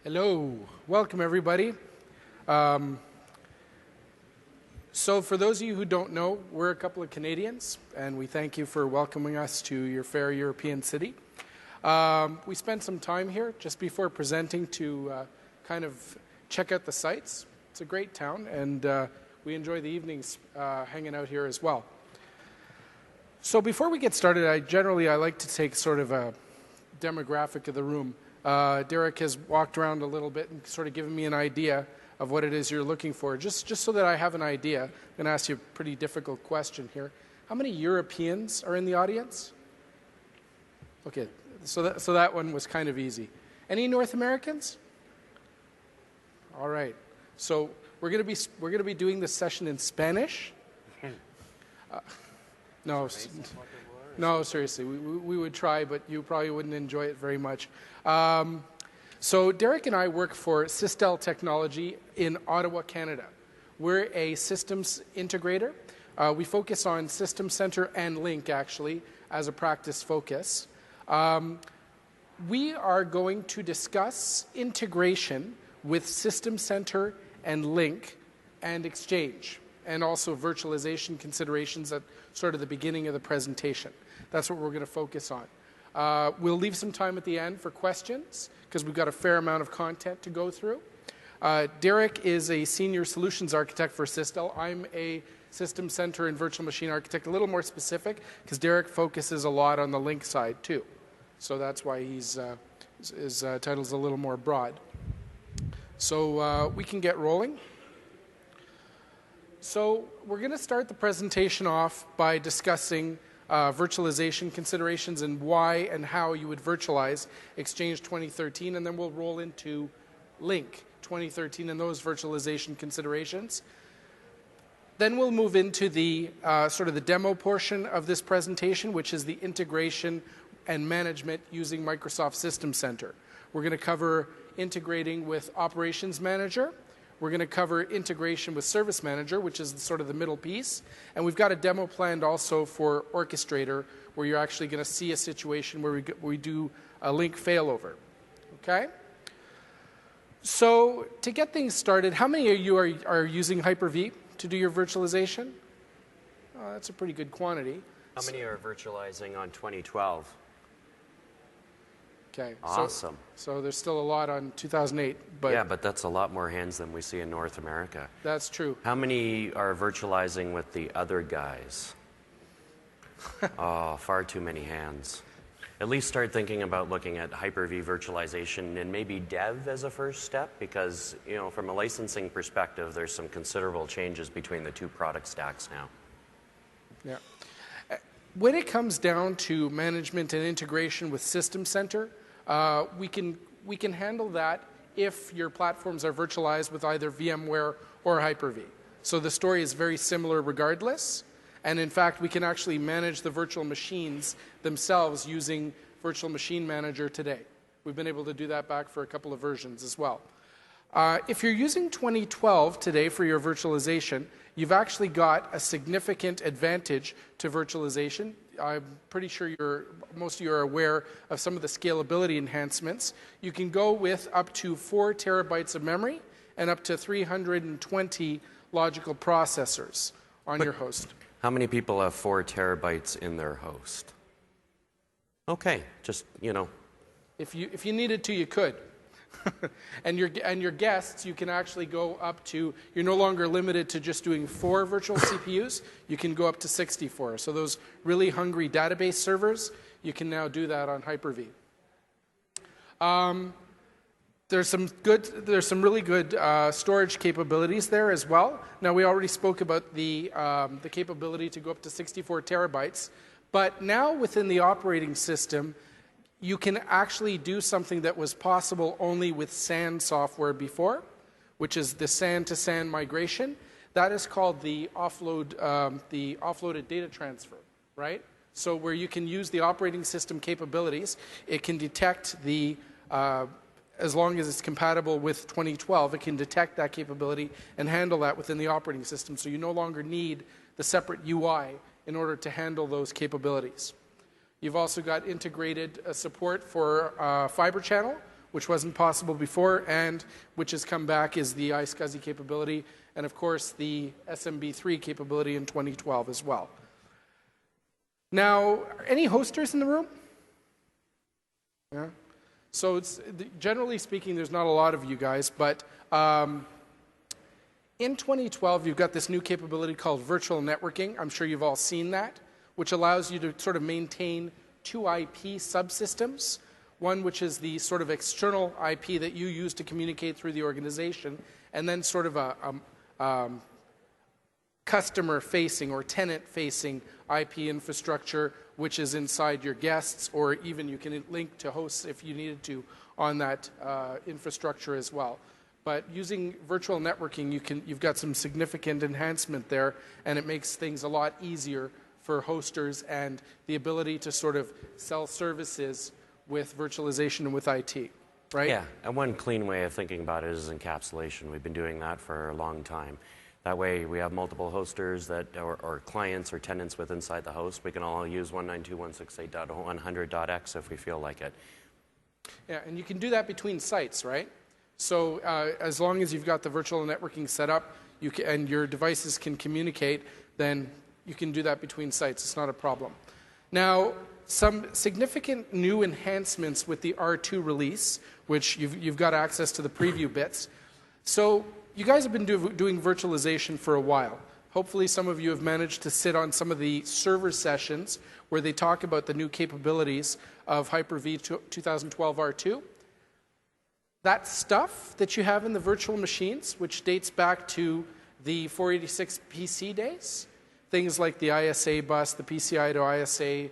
Hello, welcome everybody. So for those of you who don't know, we're a couple of Canadians, and we thank you for welcoming us to your fair European city. We spent some time here just before presenting to kind of check out the sites. It's a great town, and we enjoy the evenings hanging out here as well. So before we get started, I like to take sort of a demographic of the room. Derek has walked around a little bit and sort of given me an idea of what it is you're looking for. Just so that I have an idea, I'm going to ask you a pretty difficult question here. How many Europeans are in the audience? Okay, so that one was kind of easy. Any North Americans? All right. So we're going to be doing this session in Spanish. No, seriously, we would try, but you probably wouldn't enjoy it very much. So Derek and I work for Sistel Technology in Ottawa, Canada. We're a systems integrator. We focus on System Center and Link, actually, as a practice focus. We are going to discuss integration with System Center and Link and Exchange, and also virtualization considerations at sort of the beginning of the presentation. That's what we're going to focus on. We'll leave some time at the end for questions, because we've got a fair amount of content to go through. Derek is a senior solutions architect for Sistel. I'm a system center and virtual machine architect, a little more specific, because Derek focuses a lot on the Link side too. So that's why his title's a little more broad. So we can get rolling. So we're going to start the presentation off by discussing virtualization considerations and why and how you would virtualize Exchange 2013, and then we'll roll into Link 2013 and those virtualization considerations. Then we'll move into the sort of the demo portion of this presentation, which is the integration and management using Microsoft System Center. We're going to cover integrating with Operations Manager. We're going to cover integration with Service Manager, which is sort of the middle piece. And we've got a demo planned also for Orchestrator, where you're actually going to see a situation where we do a Link failover. Okay? So to get things started, how many of you are using Hyper-V to do your virtualization? Oh, that's a pretty good quantity. How many are virtualizing on 2012? Okay. Awesome. So there's still a lot on 2008. But yeah, but that's a lot more hands than we see in North America. That's true. How many are virtualizing with the other guys? Oh, far too many hands. At least start thinking about looking at Hyper-V virtualization and maybe Dev as a first step, because from a licensing perspective, there's some considerable changes between the two product stacks now. Yeah. When it comes down to management and integration with System Center, we can handle that if your platforms are virtualized with either VMware or Hyper-V. So the story is very similar regardless. And in fact, we can actually manage the virtual machines themselves using Virtual Machine Manager today. We've been able to do that back for a couple of versions as well. If you're using 2012 today for your virtualization, you've actually got a significant advantage to virtualization. I'm pretty sure most of you are aware of some of the scalability enhancements. You can go with up to 4 terabytes of memory and up to 320 logical processors on your host. How many people have 4 terabytes in their host? Okay, just, If you needed to, you could. And your guests, you can actually go up to, you're no longer limited to just doing 4 virtual CPUs, you can go up to 64. So those really hungry database servers, you can now do that on Hyper-V. There's some really good storage capabilities there as well. Now we already spoke about the capability to go up to 64 terabytes, but now within the operating system, you can actually do something that was possible only with SAN software before, which is the SAN to SAN migration. That is called the offloaded data transfer, right? So where you can use the operating system capabilities, it can detect as long as it's compatible with 2012, it can detect that capability and handle that within the operating system. So you no longer need the separate UI in order to handle those capabilities. You've also got integrated support for Fiber Channel, which wasn't possible before, and which has come back is the iSCSI capability, and of course the SMB3 capability in 2012 as well. Now, any hosters in the room? Yeah. So it's, generally speaking, there's not a lot of you guys, but in 2012, you've got this new capability called virtual networking. I'm sure you've all seen that, which allows you to sort of maintain two IP subsystems, one which is the sort of external IP that you use to communicate through the organization, and then sort of a customer-facing or tenant-facing IP infrastructure, which is inside your guests, or even you can link to hosts if you needed to on that infrastructure as well. But using virtual networking, you've got some significant enhancement there, and it makes things a lot easier for hosters and the ability to sort of sell services with virtualization and with IT, right? Yeah, and one clean way of thinking about it is encapsulation. We've been doing that for a long time. That way we have multiple hosters that, or clients or tenants with inside the host. We can all use 192.168.100.x if we feel like it. Yeah, and you can do that between sites, right? So as long as you've got the virtual networking set up and your devices can communicate, then you can do that between sites. It's not a problem. Now, some significant new enhancements with the R2 release, which you've got access to the preview bits. So you guys have been doing virtualization for a while. Hopefully some of you have managed to sit on some of the server sessions where they talk about the new capabilities of Hyper-V 2012 R2. That stuff that you have in the virtual machines, which dates back to the 486 PC days, things like the ISA bus, the PCI to ISA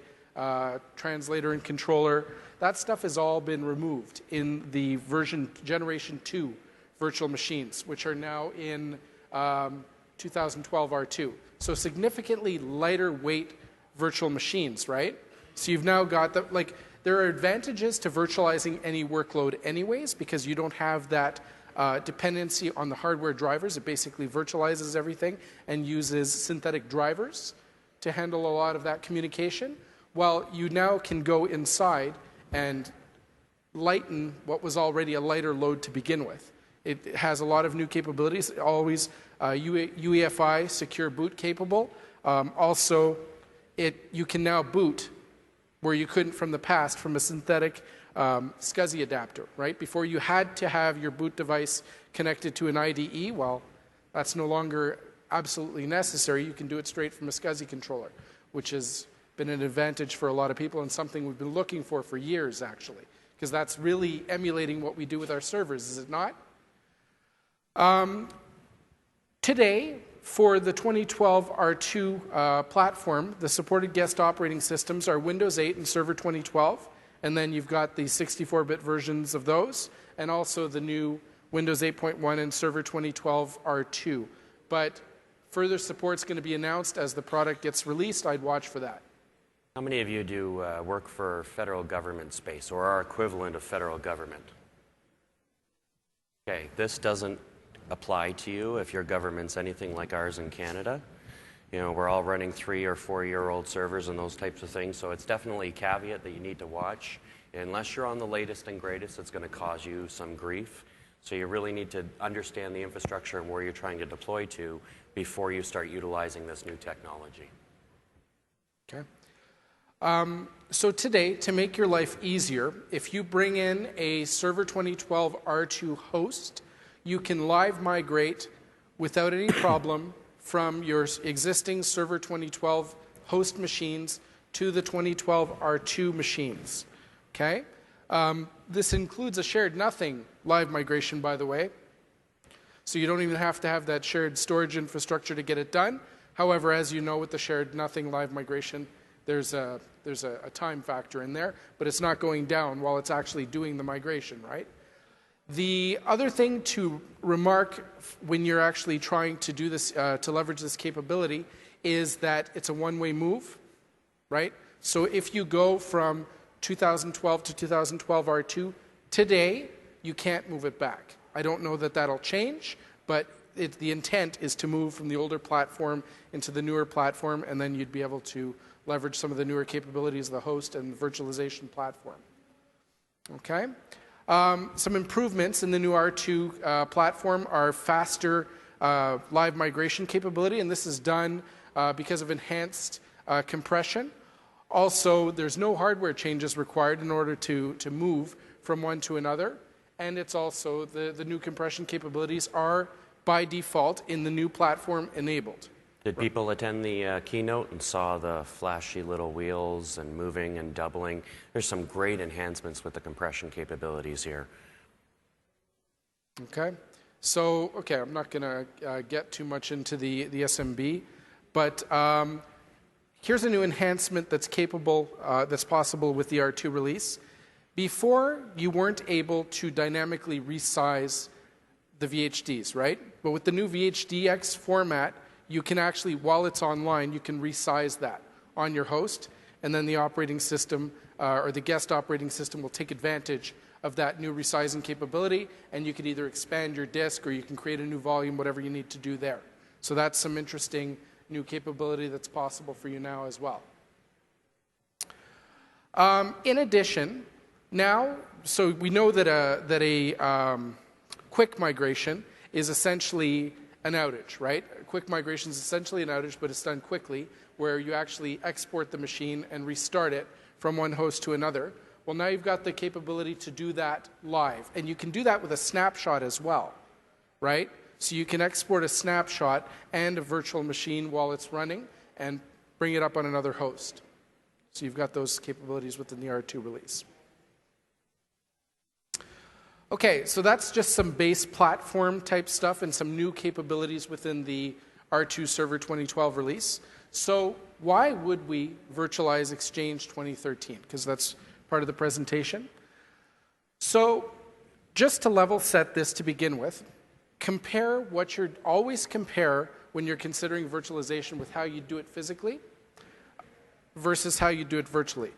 translator and controller, that stuff has all been removed in the Generation 2 virtual machines, which are now in 2012 R2. So significantly lighter weight virtual machines, right? So you've now got there are advantages to virtualizing any workload anyways, because you don't have that dependency on the hardware drivers. It basically virtualizes everything and uses synthetic drivers to handle a lot of that communication, while you now can go inside and lighten what was already a lighter load to begin with. It has a lot of new capabilities, always UEFI secure boot capable. Also, you can now boot where you couldn't from the past from a synthetic SCSI adapter, right? Before you had to have your boot device connected to an IDE. Well, that's no longer absolutely necessary. You can do it straight from a SCSI controller, which has been an advantage for a lot of people and something we've been looking for years, actually, because that's really emulating what we do with our servers, is it not? Today, for the 2012 R2 platform, the supported guest operating systems are Windows 8 and Server 2012, and then you've got the 64-bit versions of those, and also the new Windows 8.1 and Server 2012 R2. But further support's going to be announced as the product gets released. I'd watch for that. How many of you do work for federal government space or our equivalent of federal government? Okay, this doesn't apply to you if your government's anything like ours in Canada. You know, we're all running 3 or 4 year old servers and those types of things, so it's definitely a caveat that you need to watch. Unless you're on the latest and greatest, it's going to cause you some grief. So you really need to understand the infrastructure and where you're trying to deploy to before you start utilizing this new technology. Okay. So today, to make your life easier, if you bring in a Server 2012 R2 host, you can live migrate without any problem from your existing Server 2012 host machines to the 2012 R2 machines. Okay? This includes a shared nothing live migration, by the way. So you don't even have to have that shared storage infrastructure to get it done. However, as you know, with the shared nothing live migration, there's a time factor in there, but it's not going down while it's actually doing the migration, right? The other thing to remark when you're actually trying to do this, to leverage this capability, is that it's a one-way move, right? So if you go from 2012 to 2012 R2 today, you can't move it back. I don't know that that'll change, but the intent is to move from the older platform into the newer platform, and then you'd be able to leverage some of the newer capabilities of the host and the virtualization platform. Okay? Some improvements in the new R2 platform are faster live migration capability, and this is done because of enhanced compression. Also, there's no hardware changes required in order to move from one to another, and it's also the new compression capabilities are by default in the new platform enabled. Did people attend the keynote and saw the flashy little wheels and moving and doubling? There's some great enhancements with the compression capabilities here. Okay. So, I'm not going to get too much into the SMB, but here's a new enhancement that's that's possible with the R2 release. Before, you weren't able to dynamically resize the VHDs, right? But with the new VHDX format, you can actually, while it's online, you can resize that on your host, and then the operating system or the guest operating system will take advantage of that new resizing capability, and you can either expand your disk or you can create a new volume, whatever you need to do there. So that's some interesting new capability that's possible for you now as well. In addition, now, so we know that a quick migration is essentially an outage, right? A quick migration is essentially an outage, but it's done quickly, where you actually export the machine and restart it from one host to another. Well, now you've got the capability to do that live, and you can do that with a snapshot as well, right? So you can export a snapshot and a virtual machine while it's running and bring it up on another host. So you've got those capabilities within the R2 release. Okay, so that's just some base platform type stuff and some new capabilities within the R2 Server 2012 release. So why would we virtualize Exchange 2013? Because that's part of the presentation. So just to level set this to begin with, always compare when you're considering virtualization with how you do it physically versus how you do it virtually.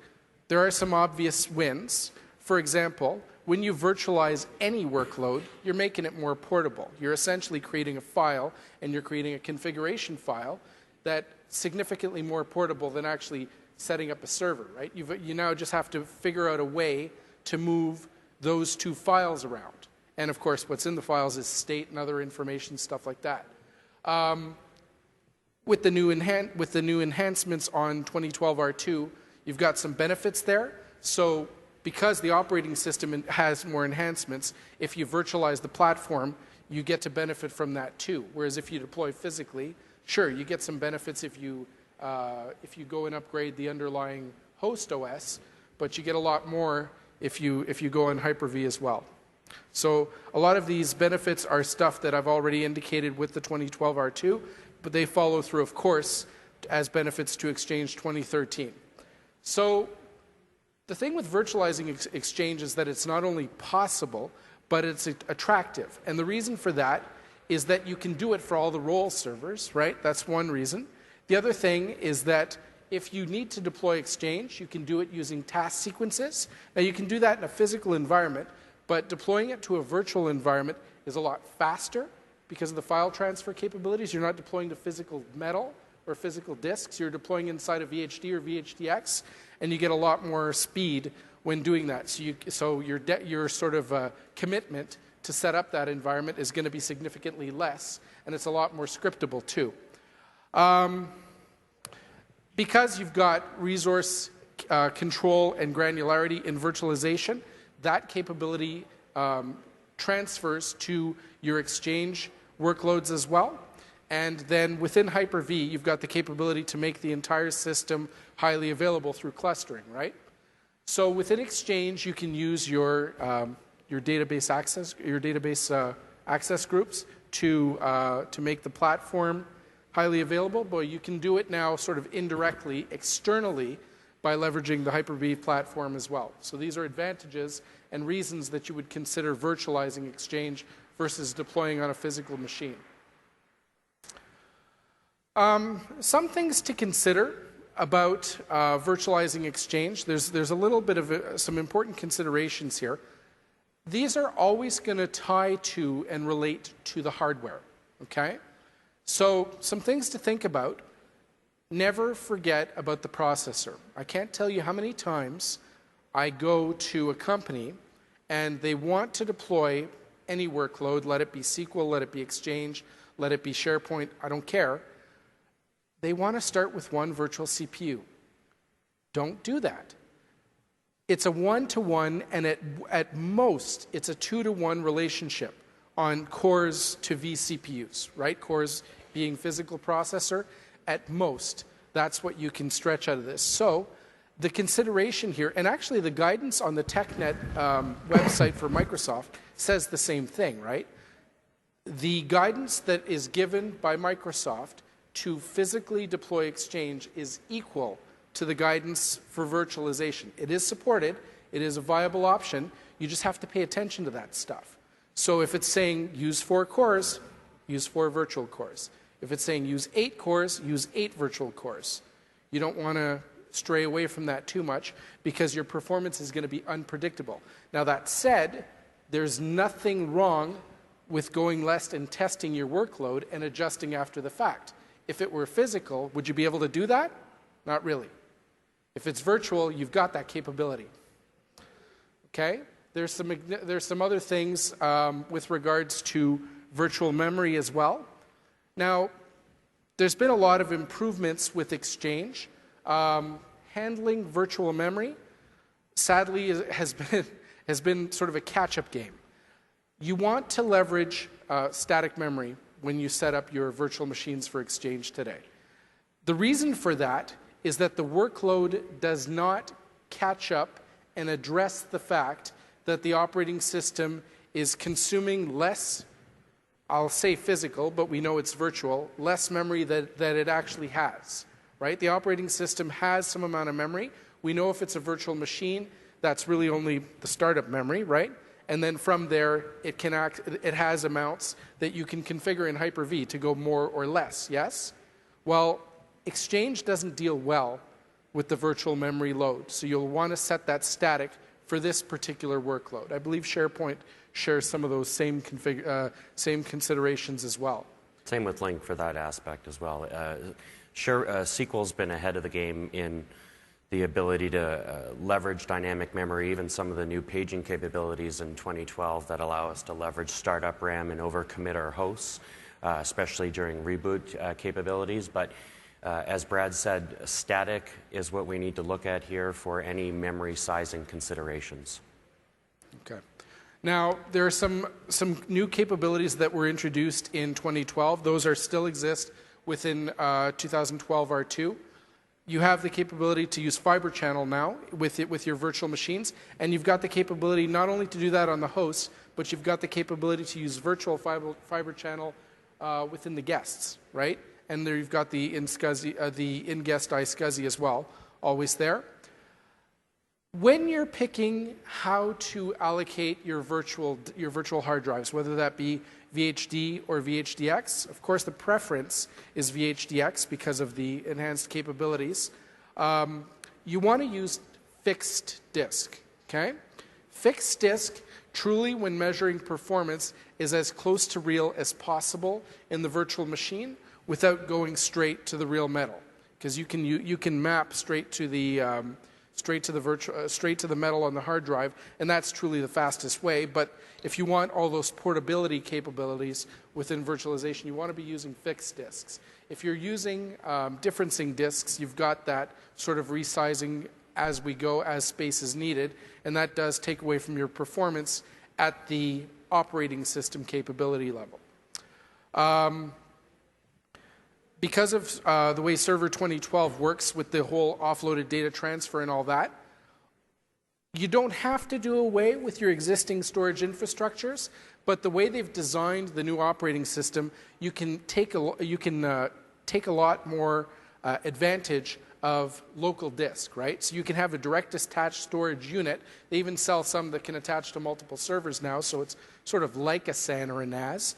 There are some obvious wins. For example, when you virtualize any workload, you're making it more portable. You're essentially creating a file, and you're creating a configuration file that's significantly more portable than actually setting up a server, right? You now just have to figure out a way to move those two files around. And of course, what's in the files is state and other information, stuff like that. With the new enhancements on 2012 R2, you've got some benefits there. So because the operating system has more enhancements, if you virtualize the platform, you get to benefit from that too. Whereas if you deploy physically, sure, you get some benefits if you go and upgrade the underlying host OS, but you get a lot more if you go on Hyper-V as well. So a lot of these benefits are stuff that I've already indicated with the 2012 R2, but they follow through, of course, as benefits to Exchange 2013. So the thing with virtualizing Exchange is that it's not only possible, but it's attractive. And the reason for that is that you can do it for all the role servers, right? That's one reason. The other thing is that if you need to deploy Exchange, you can do it using task sequences. Now, you can do that in a physical environment, but deploying it to a virtual environment is a lot faster because of the file transfer capabilities. You're not deploying to physical metal or physical disks. You're deploying inside a VHD or VHDX, and you get a lot more speed when doing that. So your sort of commitment to set up that environment is going to be significantly less, and it's a lot more scriptable too. Because you've got resource control and granularity in virtualization, that capability transfers to your Exchange workloads as well. And then within Hyper-V, you've got the capability to make the entire system highly available through clustering, right? So within Exchange, you can use your database access groups to make the platform highly available, but you can do it now sort of indirectly, externally, by leveraging the Hyper-V platform as well. So these are advantages and reasons that you would consider virtualizing Exchange versus deploying on a physical machine. Some things to consider about virtualizing Exchange. There's a little bit of some important considerations here. These are always going to tie to and relate to the hardware, okay? So some things to think about. Never forget about the processor. I can't tell you how many times I go to a company and they want to deploy any workload, let it be SQL, let it be Exchange, let it be SharePoint, I don't care. They want to start with one virtual CPU. Don't do that. It's a one-to-one, and at most, it's a 2-to-1 relationship on cores to vCPUs, right? Cores being physical processor. At most, that's what you can stretch out of this. So the consideration here, and actually the guidance on the TechNet website for Microsoft says the same thing, right? The guidance that is given by Microsoft to physically deploy Exchange is equal to the guidance for virtualization. It is supported. It is a viable option. You just have to pay attention to that stuff. So if it's saying use 4 cores, use 4 virtual cores. If it's saying use 8 cores, use 8 virtual cores. You don't want to stray away from that too much because your performance is going to be unpredictable. Now that said, there's nothing wrong with going less and testing your workload and adjusting after the fact. If it were physical, would you be able to do that? Not really. If it's virtual, you've got that capability. Okay? There's some other things with regards to virtual memory as well. Now, there's been a lot of improvements with Exchange. Handling virtual memory, sadly, has been sort of a catch-up game. You want to leverage static memory when you set up your virtual machines for Exchange today. The reason for that is that the workload does not catch up and address the fact that the operating system is consuming less, I'll say physical, but we know it's virtual, less memory that it actually has, right? The operating system has some amount of memory. We know if it's a virtual machine, that's really only the startup memory, right? And then from there, it has amounts that you can configure in Hyper-V to go more or less, yes? Well, Exchange doesn't deal well with the virtual memory load, so you'll want to set that static for this particular workload. I believe SharePoint shares some of those same considerations as well. Same with Link for that aspect as well. SQL's been ahead of the game in the ability to leverage dynamic memory, even some of the new paging capabilities in 2012 that allow us to leverage startup RAM and overcommit our hosts, especially during reboot capabilities. But as Brad said, static is what we need to look at here for any memory sizing considerations. Okay. Now, there are some new capabilities that were introduced in 2012. Those still exist within 2012 R2. You have the capability to use fiber channel now with your virtual machines, and you've got the capability not only to do that on the host, but you've got the capability to use virtual fiber channel within the guests, right? And there you've got the in-guest iSCSI as well, always there. When you're picking how to allocate your virtual hard drives, whether that be VHD or VHDX, of course the preference is VHDX because of the enhanced capabilities. You want to use fixed disk, okay? Fixed disk, truly when measuring performance, is as close to real as possible in the virtual machine without going straight to the real metal, because you can map straight to the metal on the hard drive, and that's truly the fastest way. But if you want all those portability capabilities within virtualization, you want to be using fixed disks. If you're using differencing disks, you've got that sort of resizing as we go, as space is needed, and that does take away from your performance at the operating system capability level. Because of the way Server 2012 works with the whole offloaded data transfer and all that, you don't have to do away with your existing storage infrastructures, but the way they've designed the new operating system, you can take a lot more advantage of local disk, right? So you can have a direct attached storage unit. They even sell some that can attach to multiple servers now, so it's sort of like a SAN or a NAS.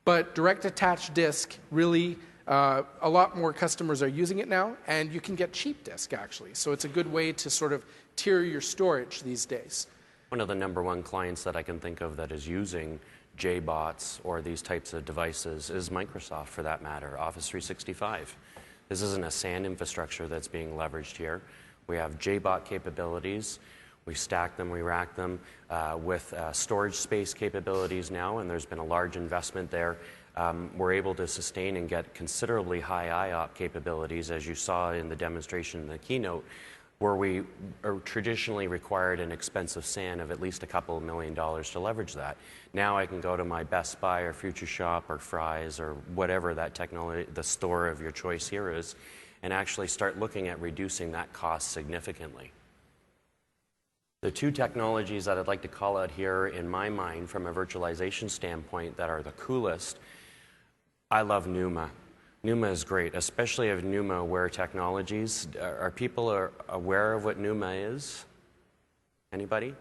But direct attached disk really... a lot more customers are using it now, and you can get cheap disk, actually. So it's a good way to sort of tier your storage these days. One of the #1 clients that I can think of that is using JBots or these types of devices is Microsoft, for that matter, Office 365. This isn't a SAN infrastructure that's being leveraged here. We have JBot capabilities. We stack them, we rack them with storage space capabilities now, and there's been a large investment there. We're able to sustain and get considerably high IOP capabilities, as you saw in the demonstration in the keynote, where we traditionally required an expensive SAN of at least a couple of $1 million to leverage that. Now I can go to my Best Buy or Future Shop or Fry's or whatever that technology, the store of your choice here is, and actually start looking at reducing that cost significantly. The two technologies that I'd like to call out here in my mind from a virtualization standpoint that are the coolest, I love NUMA. NUMA is great, especially of NUMA aware technologies. Are people aware of what NUMA is? Anybody?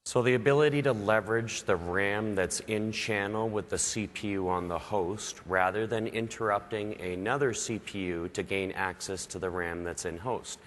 So the ability to leverage the RAM that's in channel with the CPU on the host rather than interrupting another CPU to gain access to the RAM that's in host.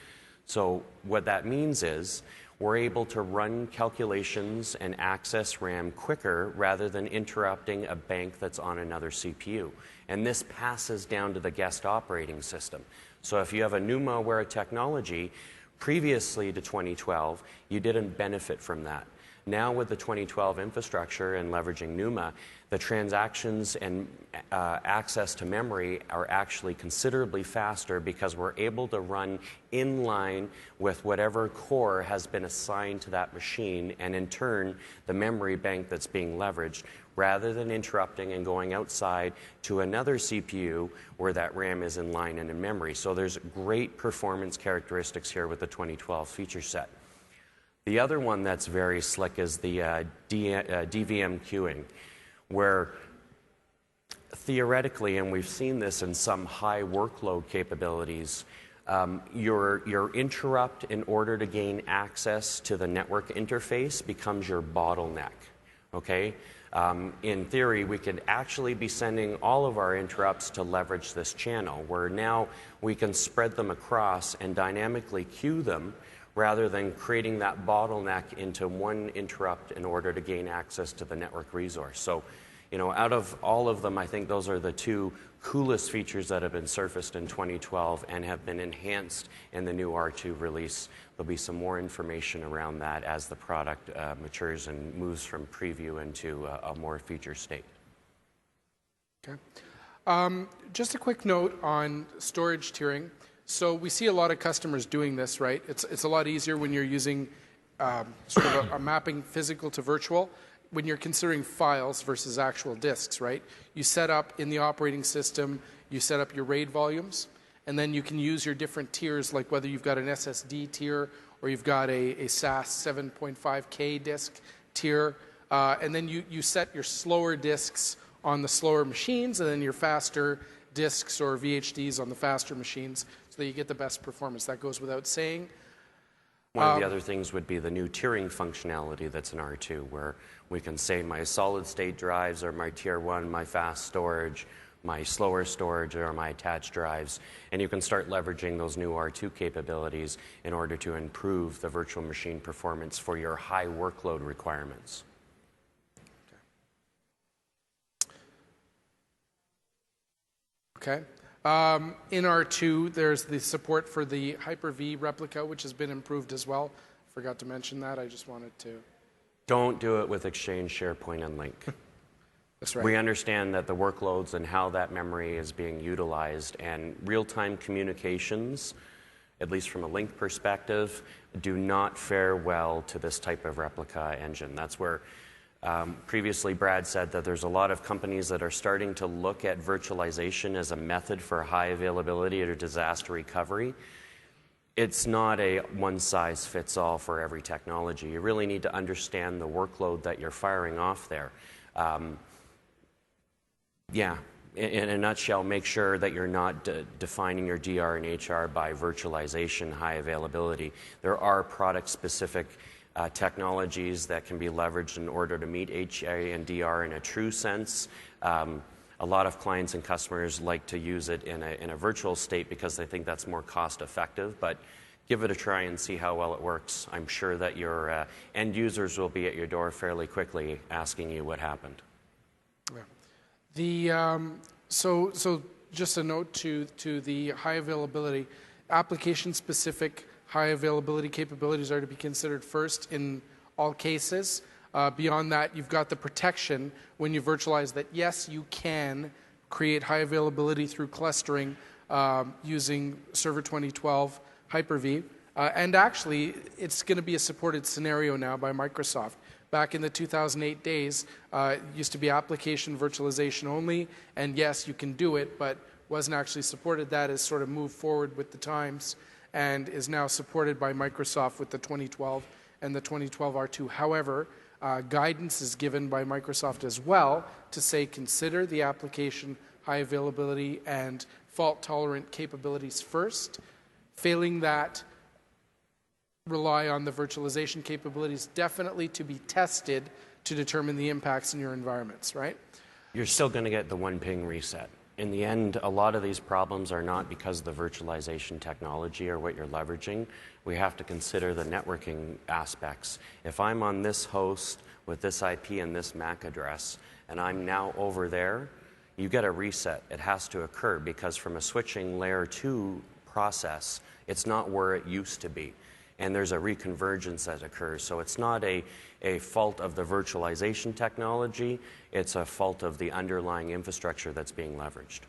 So what that means is we're able to run calculations and access RAM quicker rather than interrupting a bank that's on another CPU. And this passes down to the guest operating system. So if you have a NUMA-aware technology, previously to 2012, you didn't benefit from that. Now with the 2012 infrastructure and leveraging NUMA, the transactions and access to memory are actually considerably faster because we're able to run in line with whatever core has been assigned to that machine, and in turn, the memory bank that's being leveraged, rather than interrupting and going outside to another CPU where that RAM is in line and in memory. So there's great performance characteristics here with the 2012 feature set. The other one that's very slick is the DVM queuing, where theoretically, and we've seen this in some high workload capabilities, your interrupt in order to gain access to the network interface becomes your bottleneck, okay? In theory, we could actually be sending all of our interrupts to leverage this channel, where now we can spread them across and dynamically queue them rather than creating that bottleneck into one interrupt in order to gain access to the network resource. So, you know, out of all of them, I think those are the two coolest features that have been surfaced in 2012 and have been enhanced in the new R2 release. There'll be some more information around that as the product matures and moves from preview into a more feature state. Okay. Just a quick note on storage tiering. So we see a lot of customers doing this, right? It's a lot easier when you're using sort of a mapping physical to virtual, when you're considering files versus actual disks, right? You set up in the operating system, you set up your RAID volumes, and then you can use your different tiers, like whether you've got an SSD tier or you've got a SAS 7.5K disk tier, and then you set your slower disks on the slower machines, and then your faster disks or VHDs on the faster machines, so that you get the best performance. That goes without saying. One of the other things would be the new tiering functionality that's in R2, where we can say my solid state drives are my tier 1, my fast storage, my slower storage are my attached drives, and you can start leveraging those new R2 capabilities in order to improve the virtual machine performance for your high workload requirements. Okay. In R2, there's the support for the Hyper-V replica, which has been improved as well. Forgot to mention that. I just wanted to. Don't do it with Exchange, SharePoint, and Link. That's right. We understand that the workloads and how that memory is being utilized, and real-time communications, at least from a Link perspective, do not fare well to this type of replica engine. That's where previously Brad said that there's a lot of companies that are starting to look at virtualization as a method for high availability or disaster recovery. It's not a one-size-fits-all for every technology. You really need to understand the workload that you're firing off there. In a nutshell, make sure that you're not defining your DR and HR by virtualization high availability. There are product-specific technologies that can be leveraged in order to meet HA and DR in a true sense. A lot of clients and customers like to use it in a virtual state because they think that's more cost effective, but give it a try and see how well it works. I'm sure that your end users will be at your door fairly quickly asking you what happened. Yeah. So just a note to the high availability, application specific high availability capabilities are to be considered first in all cases. Beyond that, you've got the protection when you virtualize that, yes, you can create high availability through clustering using Server 2012 Hyper-V. And actually, it's going to be a supported scenario now by Microsoft. Back in the 2008 days, it used to be application virtualization only, and yes, you can do it, but wasn't actually supported. That has sort of moved forward with the times and is now supported by Microsoft with the 2012 and the 2012 R2. However, guidance is given by Microsoft as well to say consider the application high availability and fault-tolerant capabilities first. Failing that, rely on the virtualization capabilities definitely to be tested to determine the impacts in your environments, right? You're still going to get the one ping reset. In the end, a lot of these problems are not because of the virtualization technology or what you're leveraging. We have to consider the networking aspects. If I'm on this host with this IP and this MAC address, and I'm now over there, you get a reset. It has to occur because from a switching layer 2 process, it's not where it used to be. And there's a reconvergence that occurs. So it's not a fault of the virtualization technology, it's a fault of the underlying infrastructure that's being leveraged.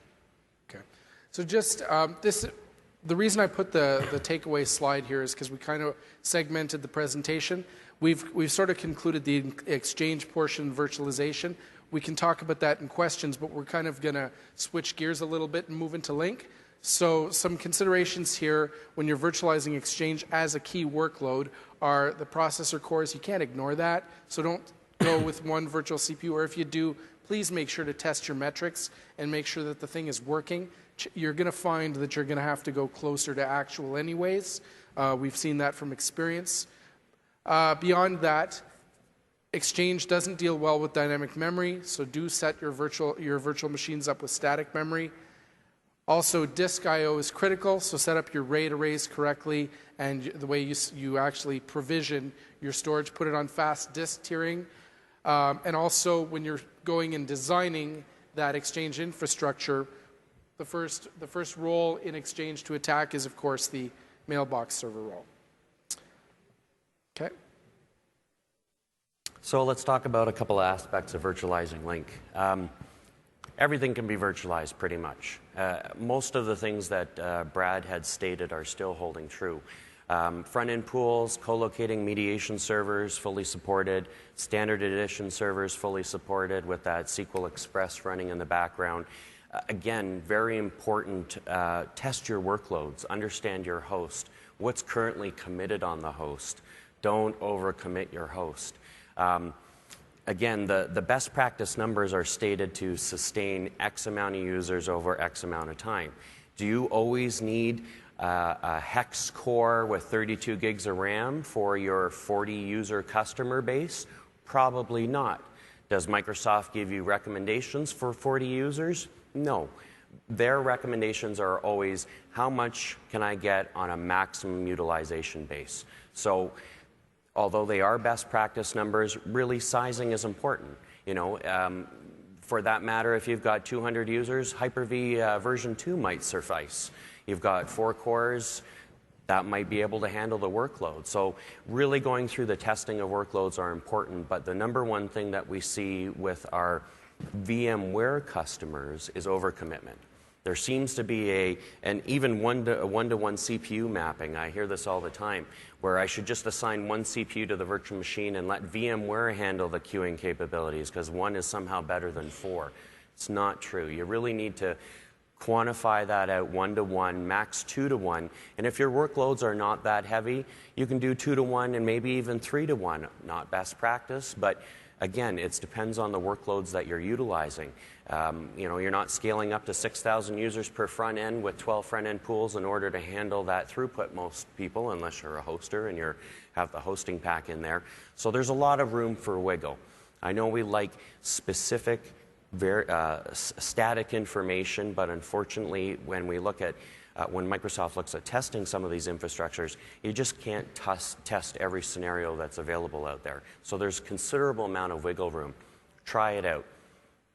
Okay. So just the reason I put the takeaway slide here is because we kind of segmented the presentation. We've sort of concluded the Exchange portion virtualization. We can talk about that in questions, but we're kind of going to switch gears a little bit and move into Link. So some considerations here when you're virtualizing Exchange as a key workload are the processor cores. You can't ignore that. So don't go with one virtual CPU, or if you do, please make sure to test your metrics and make sure that the thing is working. You're going to find that you're going to have to go closer to actual anyways. We've seen that from experience. Beyond that, Exchange doesn't deal well with dynamic memory, so do set your virtual machines up with static memory. Also, disk I/O is critical, so set up your RAID arrays correctly, and the way you actually provision your storage, put it on fast disk tiering. And also, when you're going and designing that Exchange infrastructure, the first role in Exchange to attack is, of course, the mailbox server role. Okay. So let's talk about a couple of aspects of virtualizing Link. Everything can be virtualized pretty much. Most of the things that Brad had stated are still holding true. Front-end pools, co-locating mediation servers fully supported, standard edition servers fully supported with that SQL Express running in the background. Again, very important, test your workloads, understand your host, what's currently committed on the host. Don't overcommit your host. Again, the best practice numbers are stated to sustain X amount of users over X amount of time. Do you always need a hex core with 32 gigs of RAM for your 40-user customer base? Probably not. Does Microsoft give you recommendations for 40 users? No. Their recommendations are always, how much can I get on a maximum utilization base? So, although they are best practice numbers, really sizing is important. You know, for that matter, if you've got 200 users, Hyper-V version 2 might suffice. You've got 4 cores, that might be able to handle the workload. So really going through the testing of workloads are important, but the number one thing that we see with our VMware customers is overcommitment. There seems to be an even one-to-one CPU mapping. I hear this all the time, where I should just assign one CPU to the virtual machine and let VMware handle the queuing capabilities because one is somehow better than 4. It's not true. You really need to quantify that at 1-to-1, max 2-to-1. And if your workloads are not that heavy, you can do 2-to-1 and maybe even 3-to-1. Not best practice, but again, it depends on the workloads that you're utilizing. You know, you're not scaling up to 6,000 users per front end with 12 front end pools in order to handle that throughput, most people, unless you're a hoster and you have the hosting pack in there. So there's a lot of room for wiggle. I know we like specific, static information, but unfortunately, when we look at when Microsoft looks at testing some of these infrastructures, you just can't test every scenario that's available out there. So there's a considerable amount of wiggle room. Try it out.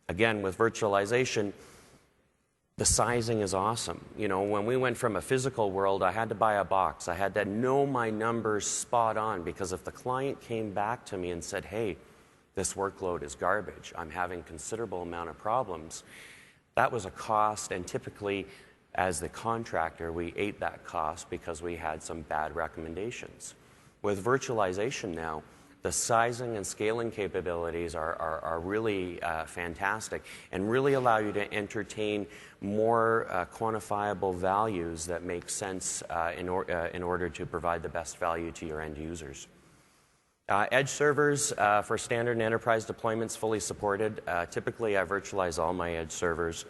Again, with virtualization, The sizing is awesome. You know, when we went from a physical world, I had to buy a box. I had to know my numbers spot on, because if the client came back to me and said, hey, this workload is garbage, I'm having considerable amount of problems, that was a cost, and typically as the contractor, we ate that cost because we had some bad recommendations. With virtualization now, the sizing and scaling capabilities are really fantastic and really allow you to entertain more quantifiable values that make sense in order to provide the best value to your end users. Edge servers for standard and enterprise deployments fully supported. Typically, I virtualize all my edge servers.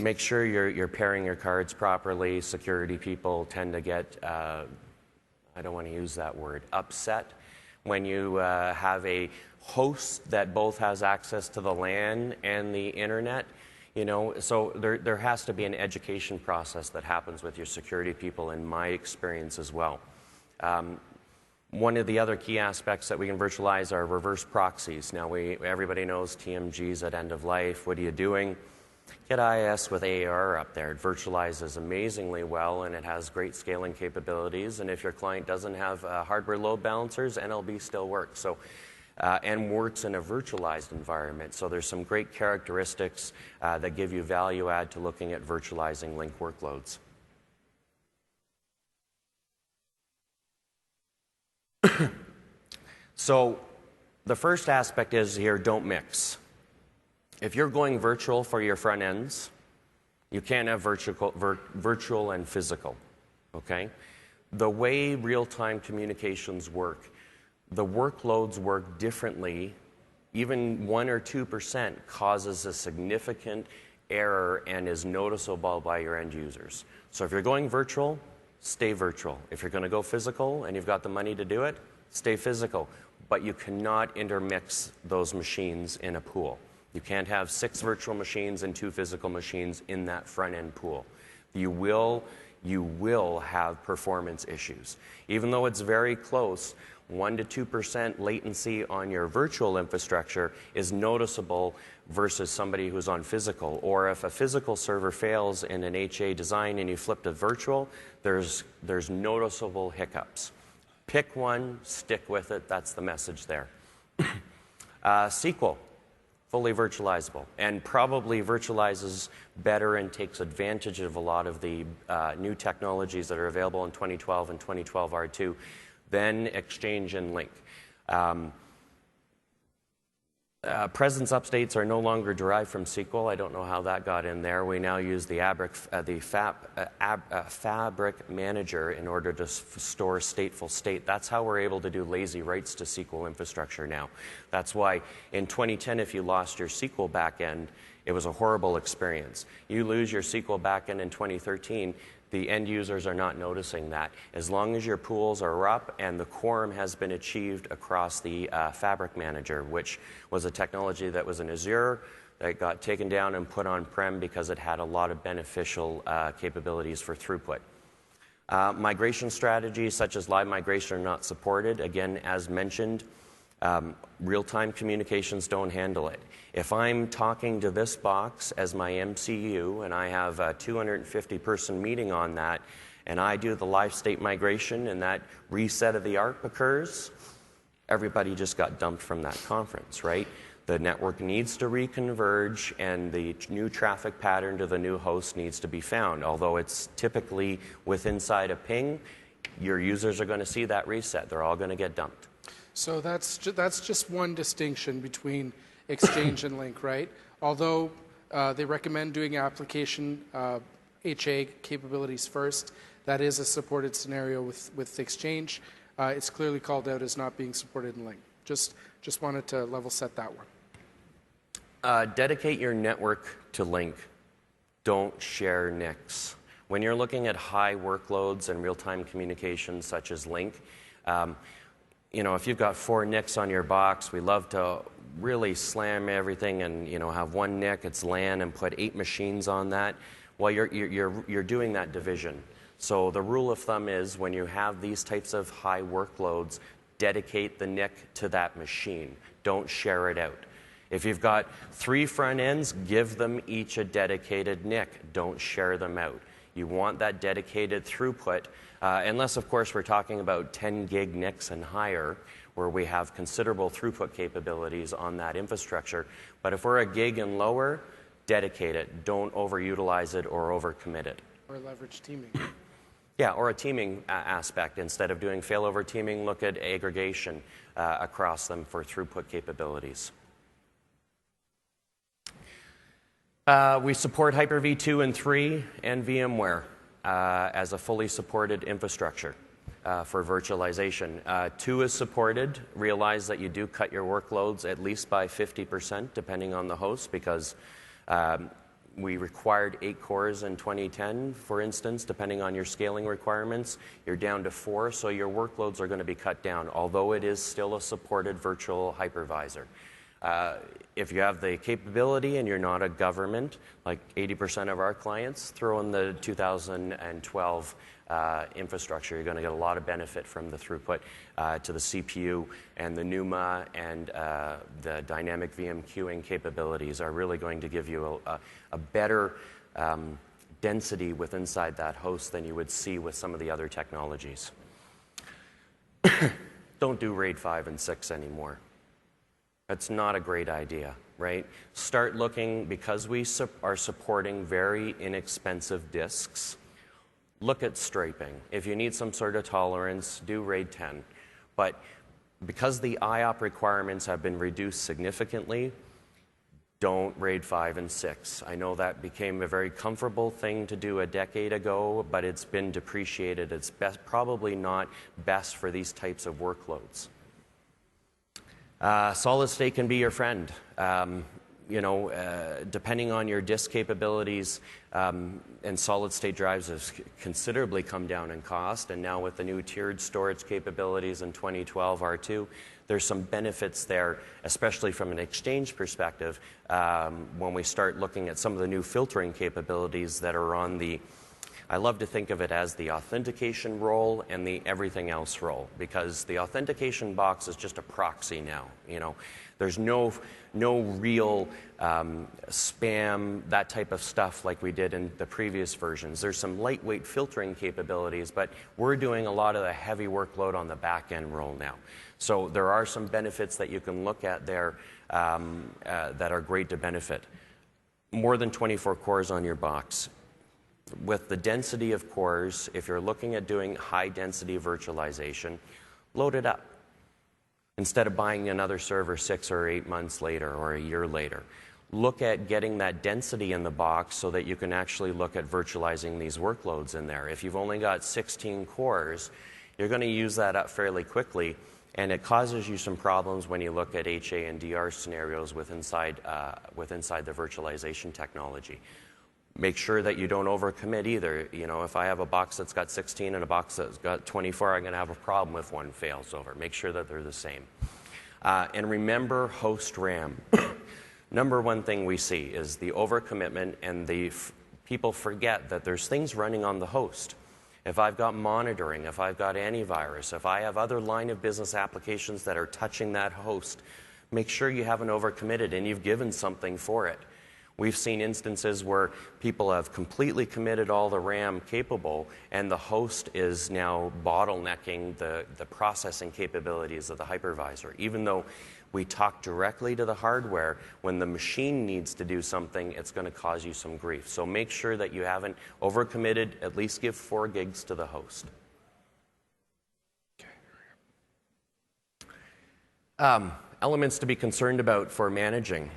Make sure you're pairing your cards properly. Security people tend to get I don't want to use that word, upset when you have a host that both has access to the LAN and the internet. You know, so there has to be an education process that happens with your security people, in my experience as well. One of the other key aspects that we can virtualize are reverse proxies. Now, everybody knows TMG's at end of life. What are you doing? Get IIS with AAR up there. It virtualizes amazingly well, and it has great scaling capabilities. And if your client doesn't have hardware load balancers, NLB still works. So, and works in a virtualized environment. So there's some great characteristics that give you value add to looking at virtualizing Link workloads. So the first aspect is here, don't mix. If you're going virtual for your front ends, you can't have virtual and physical, okay? The way real-time communications work, the workloads work differently. Even 1 or 2% causes a significant error and is noticeable by your end users. So if you're going virtual, stay virtual. If you're going to go physical and you've got the money to do it, stay physical. But you cannot intermix those machines in a pool. You can't have 6 virtual machines and 2 physical machines in that front-end pool. You will have performance issues. Even though it's very close, 1 to 2% latency on your virtual infrastructure is noticeable versus somebody who's on physical. Or if a physical server fails in an HA design and you flip to virtual, there's noticeable hiccups. Pick one, stick with it. That's the message there. SQL. Fully virtualizable, and probably virtualizes better and takes advantage of a lot of the new technologies that are available in 2012 and 2012 R2 than Exchange and Link. Presence updates are no longer derived from SQL. I don't know how that got in there. We now use the Fabric Manager in order to store stateful state. That's how we're able to do lazy writes to SQL infrastructure now. That's why in 2010, if you lost your SQL backend, it was a horrible experience. You lose your SQL backend in 2013, the end users are not noticing that. As long as your pools are up and the quorum has been achieved across the Fabric Manager, which was a technology that was in Azure, that got taken down and put on-prem because it had a lot of beneficial capabilities for throughput. Migration strategies such as live migration are not supported. Again, as mentioned, real-time communications don't handle it. If I'm talking to this box as my MCU and I have a 250-person meeting on that, and I do the live state migration and that reset of the ARP occurs, everybody just got dumped from that conference, right? The network needs to reconverge and the new traffic pattern to the new host needs to be found. Although it's typically inside a ping, your users are going to see that reset. They're all going to get dumped. So that's just one distinction between Exchange and Link, right? Although they recommend doing application HA capabilities first, that is a supported scenario with Exchange. It's clearly called out as not being supported in Link. Just wanted to level set that one. Dedicate your network to Link. Don't share NICs. When you're looking at high workloads and real-time communications such as Link, you know, if you've got 4 NICs on your box, we love to really slam everything and, you know, have 1 NIC, it's LAN, and put 8 machines on that. Well, you're doing that division. So the rule of thumb is when you have these types of high workloads, dedicate the NIC to that machine. Don't share it out. If you've got 3 front ends, give them each a dedicated NIC. Don't share them out. You want that dedicated throughput, unless, of course, we're talking about 10 gig NICs and higher, where we have considerable throughput capabilities on that infrastructure. But if we're a gig and lower, dedicate it. Don't overutilize it or overcommit it. Or leverage teaming. Yeah, or a teaming aspect. Instead of doing failover teaming, look at aggregation across them for throughput capabilities. We support Hyper-V 2 and 3 and VMware as a fully supported infrastructure for virtualization. 2 is supported. Realize that you do cut your workloads at least by 50%, depending on the host, because we required 8 cores in 2010, for instance, depending on your scaling requirements. You're down to 4, so your workloads are going to be cut down, although it is still a supported virtual hypervisor. If you have the capability and you're not a government, like 80% of our clients, throw in the 2012 infrastructure. You're going to get a lot of benefit from the throughput to the CPU, and the NUMA and the dynamic VM queuing capabilities are really going to give you a better density inside that host than you would see with some of the other technologies. Don't do RAID 5 and 6 anymore. That's not a great idea, right? Start looking, because we are supporting very inexpensive disks, look at striping. If you need some sort of tolerance, do RAID 10. But because the IOP requirements have been reduced significantly, don't RAID 5 and 6. I know that became a very comfortable thing to do a decade ago, but it's been depreciated. It's probably not best for these types of workloads. Solid state can be your friend. Depending on your disk capabilities, and solid state drives have considerably come down in cost, and now with the new tiered storage capabilities in 2012 R2, there's some benefits there, especially from an exchange perspective, when we start looking at some of the new filtering capabilities that are on the, I love to think of it as the authentication role and the everything else role, because the authentication box is just a proxy now. There's no real spam, that type of stuff like we did in the previous versions. There's some lightweight filtering capabilities, but we're doing a lot of the heavy workload on the back end role now. So there are some benefits that you can look at there that are great to benefit. More than 24 cores on your box. With the density of cores, if you're looking at doing high-density virtualization, load it up instead of buying another server 6 or 8 months later or a year later. Look at getting that density in the box so that you can actually look at virtualizing these workloads in there. If you've only got 16 cores, you're going to use that up fairly quickly, and it causes you some problems when you look at HA and DR scenarios with inside the virtualization technology. Make sure that you don't overcommit either. If I have a box that's got 16 and a box that's got 24, I'm going to have a problem if one fails over. Make sure that they're the same. And remember host RAM. Number one thing we see is the overcommitment, and people forget that there's things running on the host. If I've got monitoring, if I've got antivirus, if I have other line of business applications that are touching that host, make sure you haven't overcommitted and you've given something for it. We've seen instances where people have completely committed all the RAM capable, and the host is now bottlenecking the processing capabilities of the hypervisor. Even though we talk directly to the hardware, when the machine needs to do something, it's going to cause you some grief. So make sure that you haven't overcommitted. At least give 4 gigs to the host. Elements to be concerned about for managing.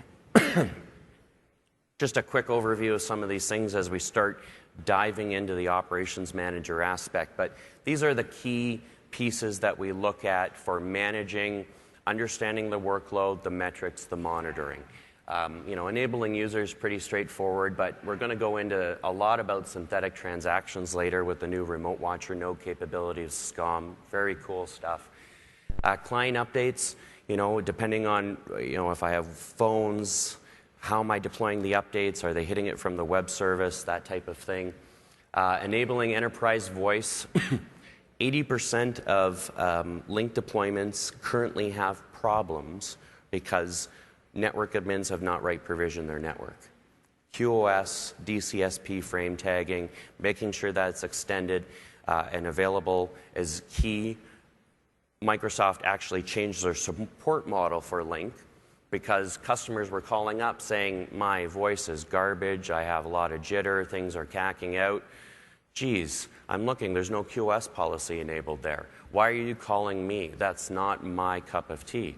Just a quick overview of some of these things as we start diving into the operations manager aspect. But these are the key pieces that we look at for managing, understanding the workload, the metrics, the monitoring. Enabling users, pretty straightforward, but we're going to go into a lot about synthetic transactions later with the new remote watcher node capabilities, SCOM, very cool stuff. Client updates, depending on, if I have phones, how am I deploying the updates? Are they hitting it from the web service? That type of thing. Enabling enterprise voice. 80% of link deployments currently have problems because network admins have not right provisioned their network. QoS, DCSP frame tagging, making sure that it's extended and available is key. Microsoft actually changed their support model for Lync because customers were calling up saying, my voice is garbage, I have a lot of jitter, things are cacking out. Geez, I'm looking, there's no QoS policy enabled there. Why are you calling me? That's not my cup of tea.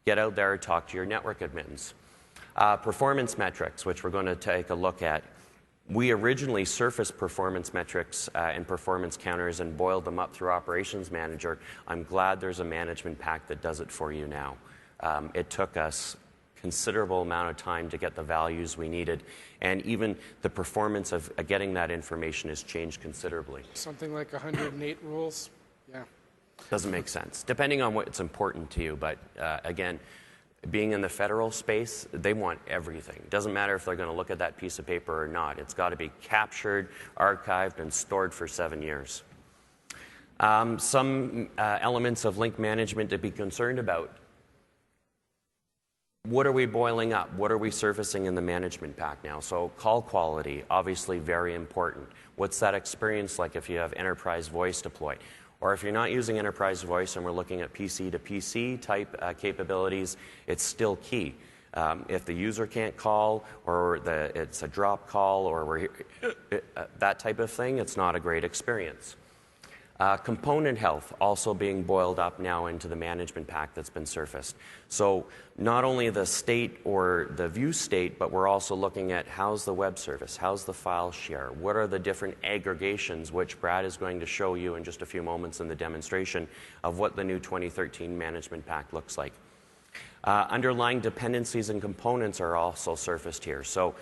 Get out there and talk to your network admins. Performance metrics, which we're going to take a look at. We originally surfaced performance metrics and performance counters and boiled them up through Operations Manager. I'm glad there's a management pack that does it for you now. It took us considerable amount of time to get the values we needed, and even the performance of getting that information has changed considerably. Something like 108 rules. Yeah. Doesn't make sense, depending on what's important to you. But again, being in the federal space, they want everything. Doesn't matter if they're going to look at that piece of paper or not. It's got to be captured, archived, and stored for 7 years. Some elements of link management to be concerned about. What are we boiling up? What are we surfacing in the management pack now? So call quality, obviously very important. What's that experience like if you have enterprise voice deployed? Or if you're not using enterprise voice and we're looking at PC to PC type capabilities, it's still key. If the user can't call, or it's a drop call, or that type of thing, it's not a great experience. Component health also being boiled up now into the management pack that's been surfaced. So not only the state or the view state, but we're also looking at how's the web service, how's the file share, what are the different aggregations, which Brad is going to show you in just a few moments in the demonstration of what the new 2013 management pack looks like. Underlying dependencies and components are also surfaced here. So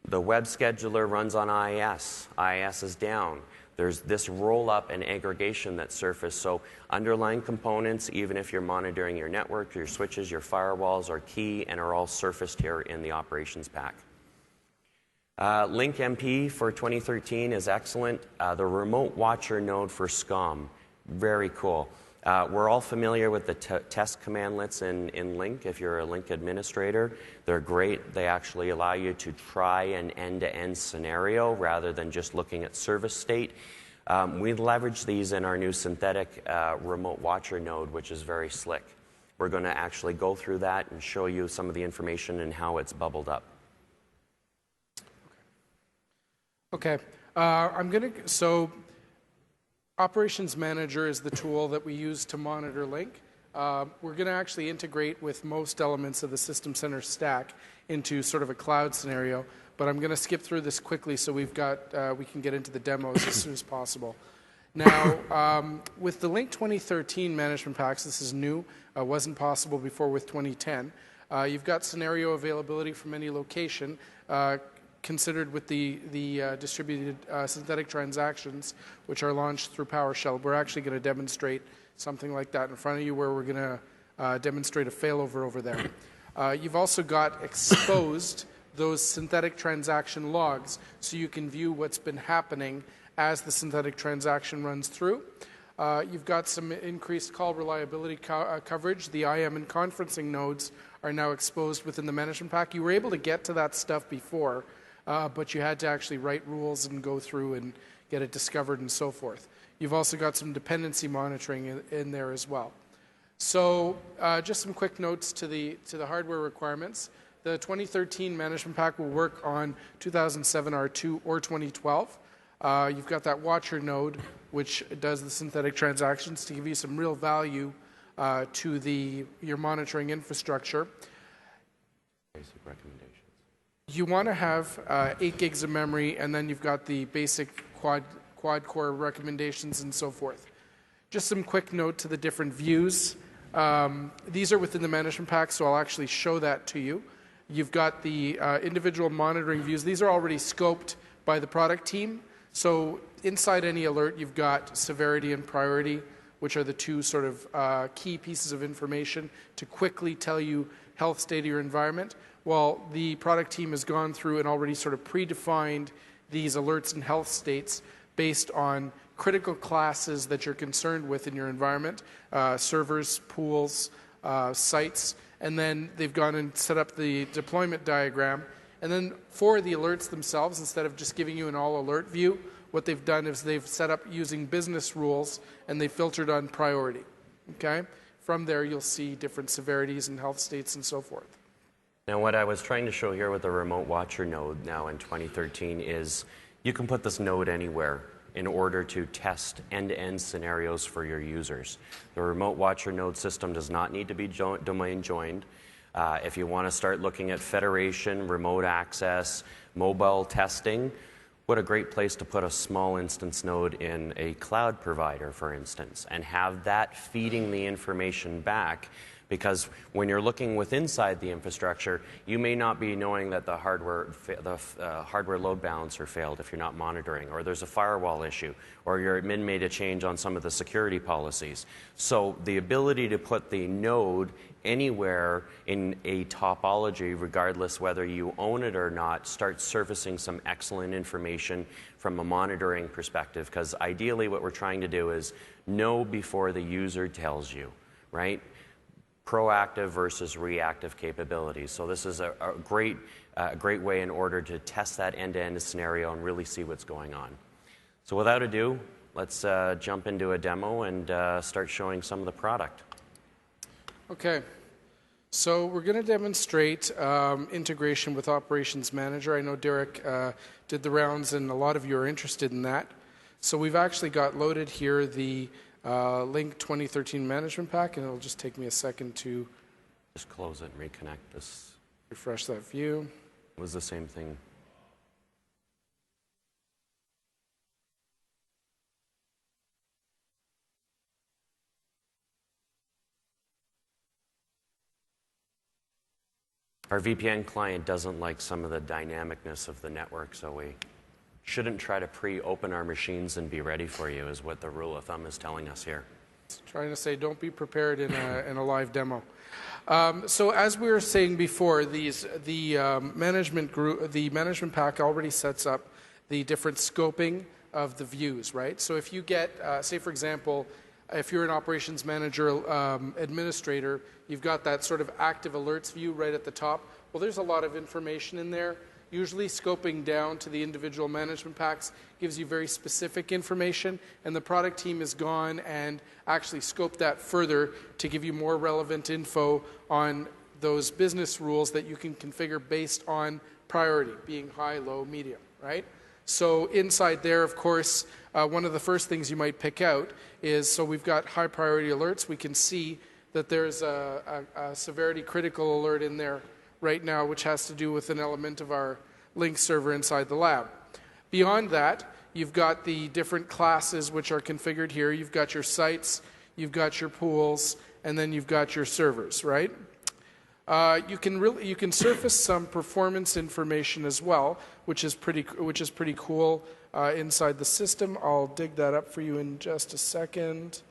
the web scheduler runs on IIS. IIS is down. There's this roll-up and aggregation that surfaced. So underlying components, even if you're monitoring your network, your switches, your firewalls, are key and are all surfaced here in the operations pack. Link MP for 2013 is excellent. The remote watcher node for SCOM, very cool. We're all familiar with the test commandlets in Link. If you're a Link administrator, they're great. They actually allow you to try an end-to-end scenario rather than just looking at service state. We leverage these in our new synthetic remote watcher node, which is very slick. We're going to actually go through that and show you some of the information and how it's bubbled up. Okay. Operations Manager is the tool that we use to monitor Link. We're going to actually integrate with most elements of the System Center stack into sort of a cloud scenario, but I'm going to skip through this quickly so we can get into the demos as soon as possible. Now, with the Link 2013 management packs, this is new. Wasn't possible before with 2010. You've got scenario availability from any location, considered with the distributed synthetic transactions, which are launched through PowerShell. We're actually going to demonstrate something like that in front of you, where we're going to demonstrate a failover over there. You've also got exposed those synthetic transaction logs, so you can view what's been happening as the synthetic transaction runs through. You've got some increased call reliability coverage. The IM and conferencing nodes are now exposed within the management pack. You were able to get to that stuff before, but you had to actually write rules and go through and get it discovered and so forth. You've also got some dependency monitoring in there as well. So just some quick notes to the hardware requirements. The 2013 management pack will work on 2007 R2 or 2012. You've got that watcher node, which does the synthetic transactions to give you some real value to your monitoring infrastructure. Basic recommendations. You want to have 8 gigs of memory, and then you've got the basic quad-core recommendations and so forth. Just some quick note to the different views. These are within the management pack, so I'll actually show that to you. You've got the individual monitoring views. These are already scoped by the product team. So inside any alert, you've got severity and priority, which are the two sort of key pieces of information to quickly tell you health state of your environment. Well, the product team has gone through and already sort of predefined these alerts and health states based on critical classes that you're concerned with in your environment, servers, pools, sites, and then they've gone and set up the deployment diagram. And then for the alerts themselves, instead of just giving you an all alert view, what they've done is they've set up using business rules, and they filtered on priority. Okay? From there, you'll see different severities and health states and so forth. Now, what I was trying to show here with the remote watcher node now in 2013 is you can put this node anywhere in order to test end-to-end scenarios for your users. The remote watcher node system does not need to be domain joined. If you want to start looking at federation, remote access, mobile testing, what a great place to put a small instance node in a cloud provider, for instance, and have that feeding the information back. Because when you're looking with inside the infrastructure, you may not be knowing that the hardware load balancer failed if you're not monitoring, or there's a firewall issue, or your admin made a change on some of the security policies. So the ability to put the node anywhere in a topology, regardless whether you own it or not, starts surfacing some excellent information from a monitoring perspective. Because ideally what we're trying to do is know before the user tells you, right? Proactive versus reactive capabilities. So this is a great way in order to test that end-to-end scenario and really see what's going on. So without ado, let's jump into a demo and start showing some of the product. Okay. So we're going to demonstrate integration with Operations Manager. I know Derek did the rounds, and a lot of you are interested in that. So we've actually got loaded here the Link 2013 Management Pack, and it'll just take me a second to just close it and reconnect this. Refresh that view. It was the same thing. Our VPN client doesn't like some of the dynamicness of the network, so we shouldn't try to pre-open our machines and be ready for you, is what the rule of thumb is telling us here. Trying to say, don't be prepared in a live demo. So as we were saying before, the management pack already sets up the different scoping of the views, right? So if you get, say for example, if you're an operations manager administrator, you've got that sort of active alerts view right at the top. Well, there's a lot of information in there. Usually scoping down to the individual management packs gives you very specific information, and the product team has gone and actually scoped that further to give you more relevant info on those business rules that you can configure based on priority, being high, low, medium, right? So inside there, of course, one of the first things you might pick out is, so we've got high priority alerts. We can see that there's a severity critical alert in there right now, which has to do with an element of our Link server inside the lab. Beyond that, you've got the different classes which are configured here. You've got your sites, you've got your pools, and then you've got your servers, right? You can surface some performance information as well, which is pretty cool inside the system. I'll dig that up for you in just a second.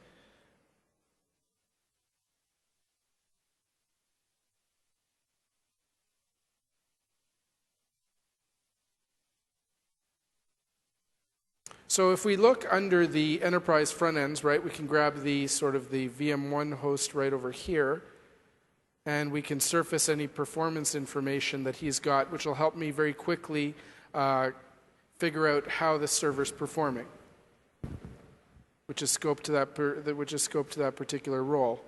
So if we look under the enterprise front ends, right, we can grab the sort of the VM1 host right over here, and we can surface any performance information that he's got, which will help me very quickly figure out how the server's performing, which is scoped to that particular role.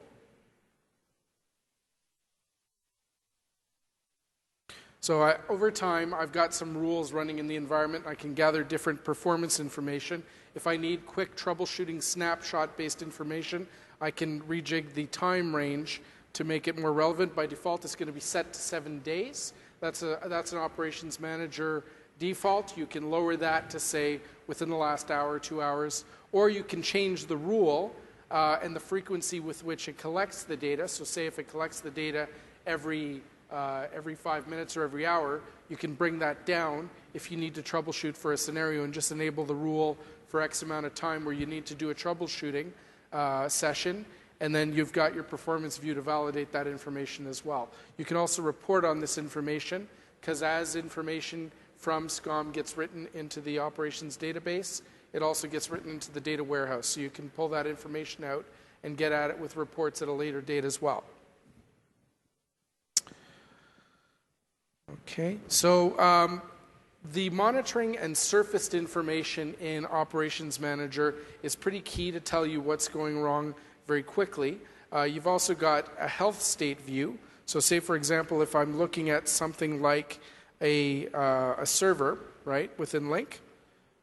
So over time, I've got some rules running in the environment. I can gather different performance information. If I need quick troubleshooting snapshot-based information, I can rejig the time range to make it more relevant. By default, it's going to be set to 7 days. That's an operations manager default. You can lower that to, say, within the last hour, 2 hours. Or you can change the rule and the frequency with which it collects the data. So say if it collects the data every 5 minutes or every hour, you can bring that down if you need to troubleshoot for a scenario and just enable the rule for X amount of time where you need to do a troubleshooting session, and then you've got your performance view to validate that information as well. You can also report on this information, because as information from SCOM gets written into the operations database, it also gets written into the data warehouse. So you can pull that information out and get at it with reports at a later date as well. Okay, so the monitoring and surfaced information in Operations Manager is pretty key to tell you what's going wrong very quickly. You've also got a health state view. So say, for example, if I'm looking at something like a server, right, within Link,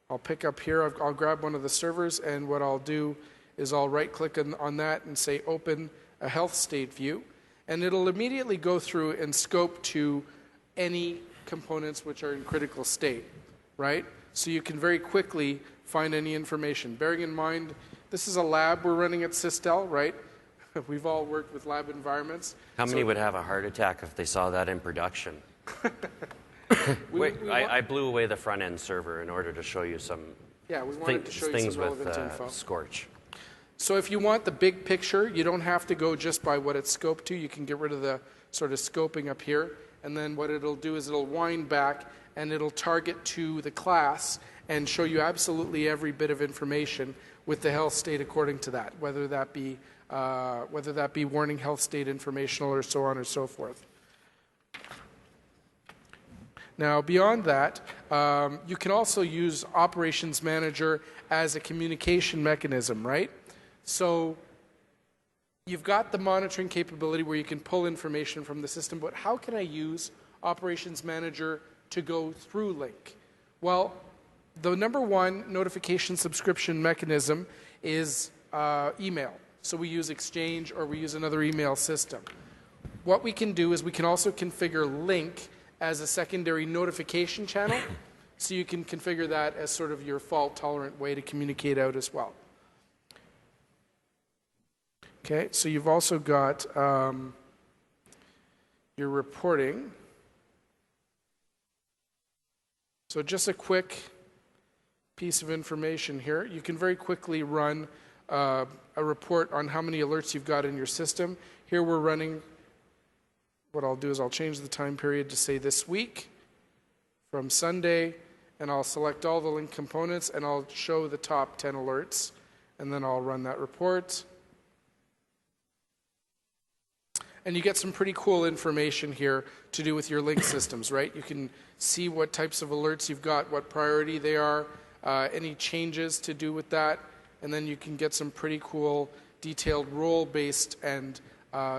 I'll pick up here, I'll grab one of the servers, and what I'll do is I'll right-click on that and say Open a Health State View, and it'll immediately go through and scope to any components which are in critical state, right? So you can very quickly find any information. Bearing in mind, this is a lab we're running at Sistel, right? We've all worked with lab environments. How many would have a heart attack if they saw that in production? I blew away the front-end server in order to show you some we wanted to show you some relevant info. Scorch. So if you want the big picture, you don't have to go just by what it's scoped to. You can get rid of the sort of scoping up here. And then what it'll do is it'll wind back and it'll target to the class and show you absolutely every bit of information with the health state according to that, whether that be warning health state informational or so on or so forth. Now, beyond that, you can also use Operations Manager as a communication mechanism, right? So you've got the monitoring capability where you can pull information from the system, but how can I use Operations Manager to go through Link? Well, the number one notification subscription mechanism is email. So we use Exchange or we use another email system. What we can do is we can also configure Link as a secondary notification channel, so you can configure that as sort of your fault-tolerant way to communicate out as well. Okay, so you've also got your reporting. So just a quick piece of information here. You can very quickly run a report on how many alerts you've got in your system. Here we're running, what I'll do is I'll change the time period to say this week from Sunday, and I'll select all the Link components and I'll show the top 10 alerts, and then I'll run that report. And you get some pretty cool information here to do with your Link systems, right? You can see what types of alerts you've got, what priority they are, any changes to do with that, and then you can get some pretty cool detailed role-based and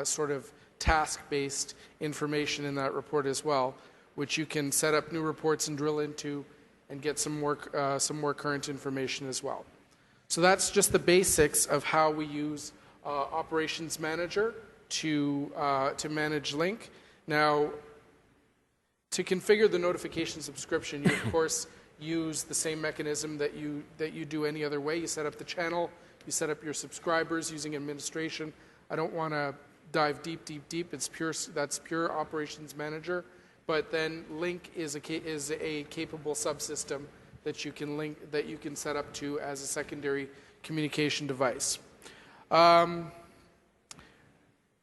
sort of task-based information in that report as well, which you can set up new reports and drill into and get some more current information as well. So that's just the basics of how we use Operations Manager to manage Link. Now, to configure the notification subscription, you of course use the same mechanism that you do any other way. You set up the channel, you set up your subscribers using administration. I don't want to dive deep. That's pure Operations Manager. But then Link is a capable subsystem that you can set up to as a secondary communication device.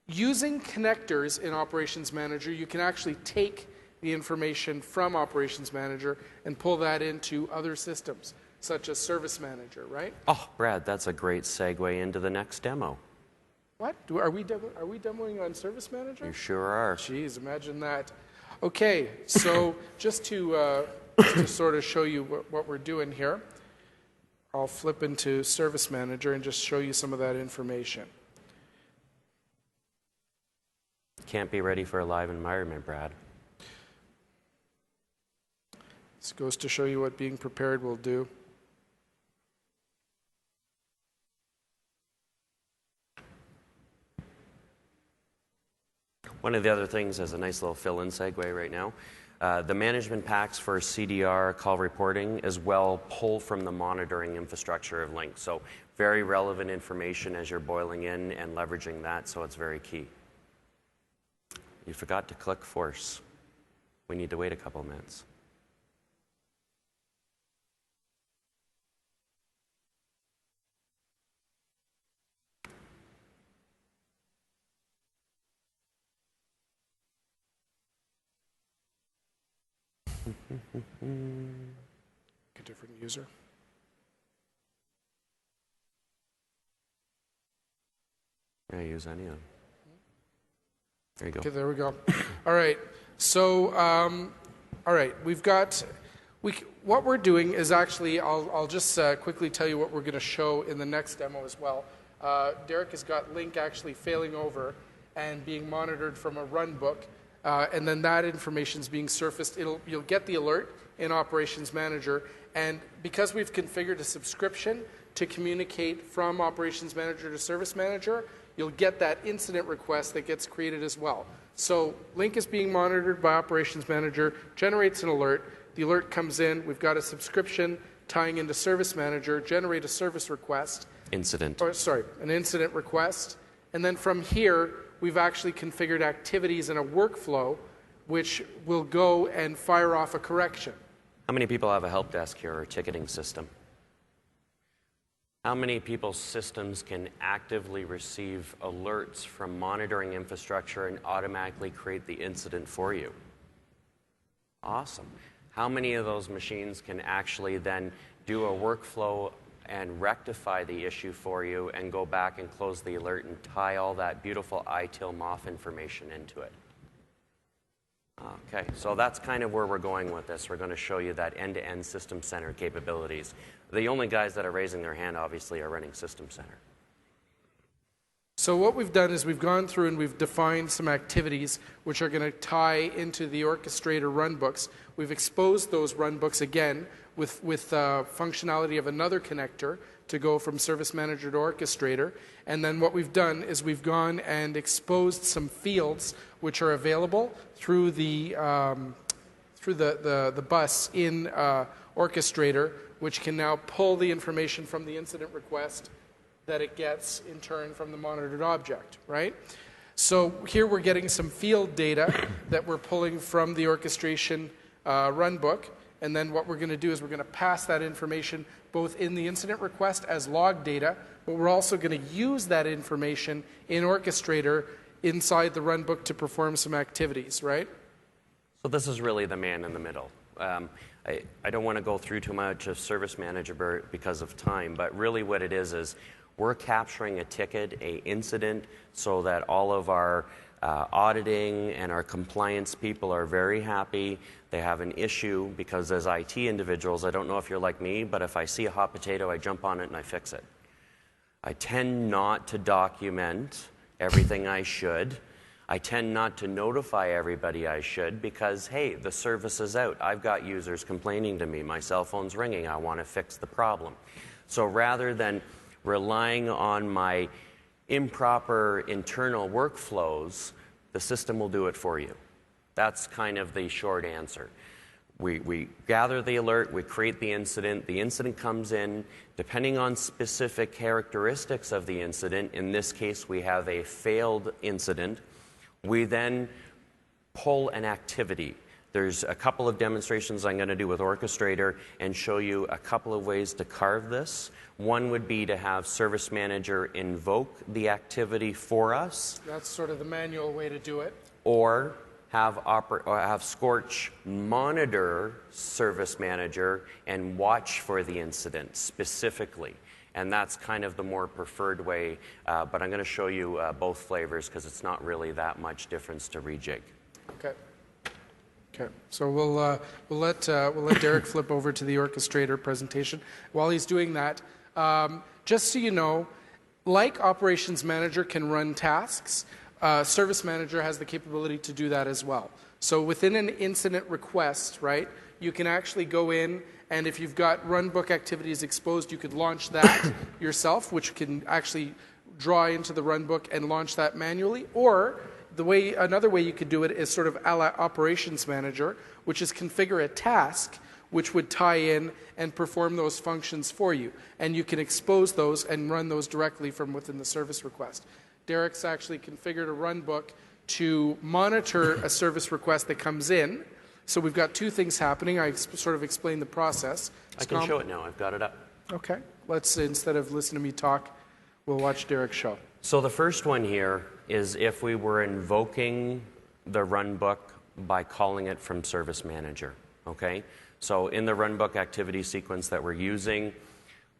Using connectors in Operations Manager, you can actually take the information from Operations Manager and pull that into other systems, such as Service Manager, right? Oh, Brad, that's a great segue into the next demo. What? Are we demoing on Service Manager? You sure are. Jeez, imagine that. Okay, so just to sort of show you what we're doing here, I'll flip into Service Manager and just show you some of that information. Can't be ready for a live environment, Brad. This goes to show you what being prepared will do. One of the other things, as a nice little fill-in segue right now, the management packs for CDR call reporting as well pull from the monitoring infrastructure of Link. So very relevant information as you're boiling in and leveraging that, so it's very key. You forgot to click force. We need to wait a couple minutes. A different user. Yeah, use any of them. There you go. Okay, there we go. All right. So All right, what we're doing is actually, I'll just quickly tell you what we're going to show in the next demo as well. Derek has got Link actually failing over and being monitored from a run book, and then that information is being surfaced. You'll get the alert in Operations Manager, and because we've configured a subscription to communicate from Operations Manager to Service Manager, you'll get that incident request that gets created as well. So Link is being monitored by Operations Manager, generates an alert. The alert comes in. We've got a subscription tying into Service Manager, generate a service request. An incident request. And then from here, we've actually configured activities in a workflow which will go and fire off a correction. How many people have a help desk here or a ticketing system? How many people's systems can actively receive alerts from monitoring infrastructure and automatically create the incident for you? Awesome. How many of those machines can actually then do a workflow and rectify the issue for you and go back and close the alert and tie all that beautiful ITIL MOF information into it? Okay, so that's kind of where we're going with this. We're going to show you that end-to-end System Center capabilities. The only guys that are raising their hand, obviously, are running System Center. So what we've done is we've gone through and we've defined some activities which are going to tie into the orchestrator runbooks. We've exposed those runbooks again with functionality of another connector to go from Service Manager to Orchestrator. And then what we've done is we've gone and exposed some fields which are available through the bus in Orchestrator, which can now pull the information from the incident request that it gets in turn from the monitored object, right? So here we're getting some field data that we're pulling from the orchestration runbook, and then what we're going to do is we're going to pass that information both in the incident request as log data, but we're also going to use that information in Orchestrator inside the runbook to perform some activities, right? So this is really the man in the middle. I don't want to go through too much of Service Manager because of time, but really what it is we're capturing a ticket, a incident, so that all of our auditing and our compliance people are very happy. They have an issue because as IT individuals, I don't know if you're like me, but if I see a hot potato, I jump on it and I fix it. I tend not to document everything I should. I tend not to notify everybody I should because, hey, the service is out. I've got users complaining to me. My cell phone's ringing. I want to fix the problem. So rather than relying on my improper internal workflows, the system will do it for you. That's kind of the short answer. We gather the alert, we create the incident comes in, depending on specific characteristics of the incident, in this case we have a failed incident, we then pull an activity. There's a couple of demonstrations I'm going to do with Orchestrator and show you a couple of ways to carve this. One would be to have Service Manager invoke the activity for us. That's sort of the manual way to do it. Or have Scorch monitor Service Manager and watch for the incident specifically. And that's kind of the more preferred way, but I'm going to show you both flavors because it's not really that much difference to rejig. Okay. Okay, so we'll let Derek flip over to the Orchestrator presentation. While he's doing that, just so you know, like Operations Manager can run tasks, Service Manager has the capability to do that as well. So within an incident request, right, you can actually go in, and if you've got runbook activities exposed, you could launch that yourself, which can actually draw into the runbook and launch that manually. Or another way you could do it is sort of a la Operations Manager, which is configure a task which would tie in and perform those functions for you. And you can expose those and run those directly from within the service request. Derek's actually configured a runbook to monitor a service request that comes in. So we've got two things happening. I sort of explained the process. I can show it now. I've got it up. Okay. Let's, instead of listening to me talk, we'll watch Derek show. So the first one here is if we were invoking the runbook by calling it from Service Manager. Okay? So in the runbook activity sequence that we're using,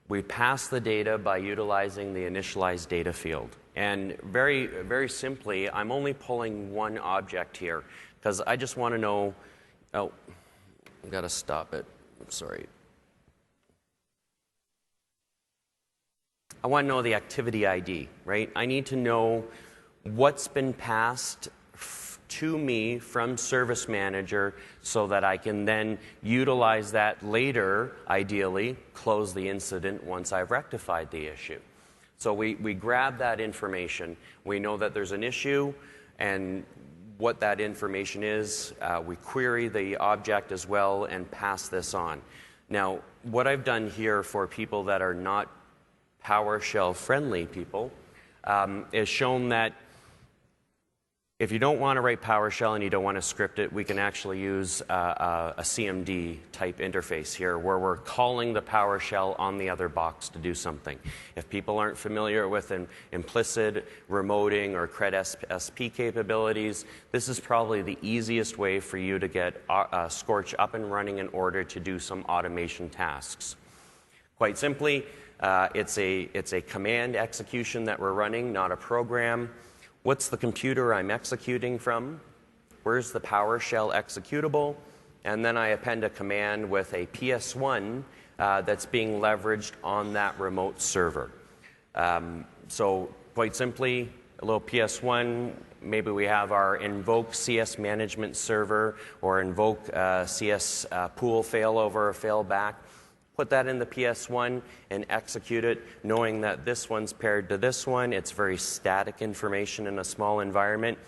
we pass the data by utilizing the initialized data field. And very, very simply, I'm only pulling one object here because I just want to know, I've got to stop it. I'm sorry. I want to know the activity ID, right? I need to know what's been passed to me from Service Manager so that I can then utilize that later, ideally, close the incident once I've rectified the issue. So we grab that information. We know that there's an issue and what that information is. We query the object as well and pass this on. Now, what I've done here for people that are not PowerShell friendly people is shown that if you don't want to write PowerShell and you don't want to script it, we can actually use a CMD type interface here where we're calling the PowerShell on the other box to do something. If people aren't familiar with an implicit remoting or CRED-SP capabilities, this is probably the easiest way for you to get Scorch up and running in order to do some automation tasks. Quite simply, it's a command execution that we're running, not a program. What's the computer I'm executing from? Where's the PowerShell executable? And then I append a command with a PS1 that's being leveraged on that remote server. So quite simply, a little PS1, maybe we have our invoke CS management server or invoke CS pool failover or failback. Put that in the PS1 and execute it, knowing that this one's paired to this one. It's very static information in a small environment,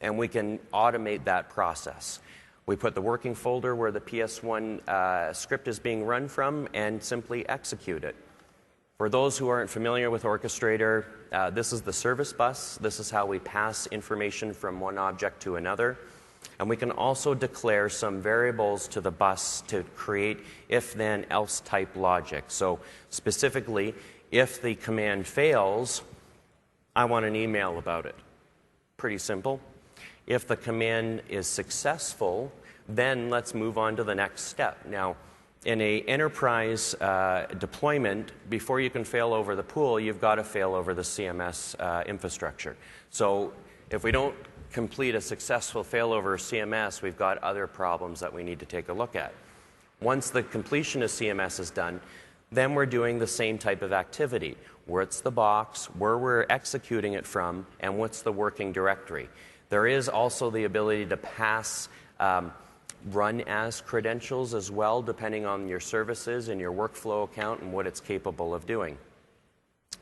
and we can automate that process. We put the working folder where the PS1 script is being run from and simply execute it. For those who aren't familiar with Orchestrator, this is the service bus. This is how we pass information from one object to another. And we can also declare some variables to the bus to create if-then-else type logic. So specifically, if the command fails, I want an email about it. Pretty simple. If the command is successful, then let's move on to the next step. Now, in an enterprise deployment, before you can fail over the pool, you've got to fail over the CMS infrastructure. So if we don't complete a successful failover of CMS, we've got other problems that we need to take a look at. Once the completion of CMS is done, then we're doing the same type of activity. What's the box, where we're executing it from, and what's the working directory. There is also the ability to pass run as credentials as well, depending on your services and your workflow account and what it's capable of doing.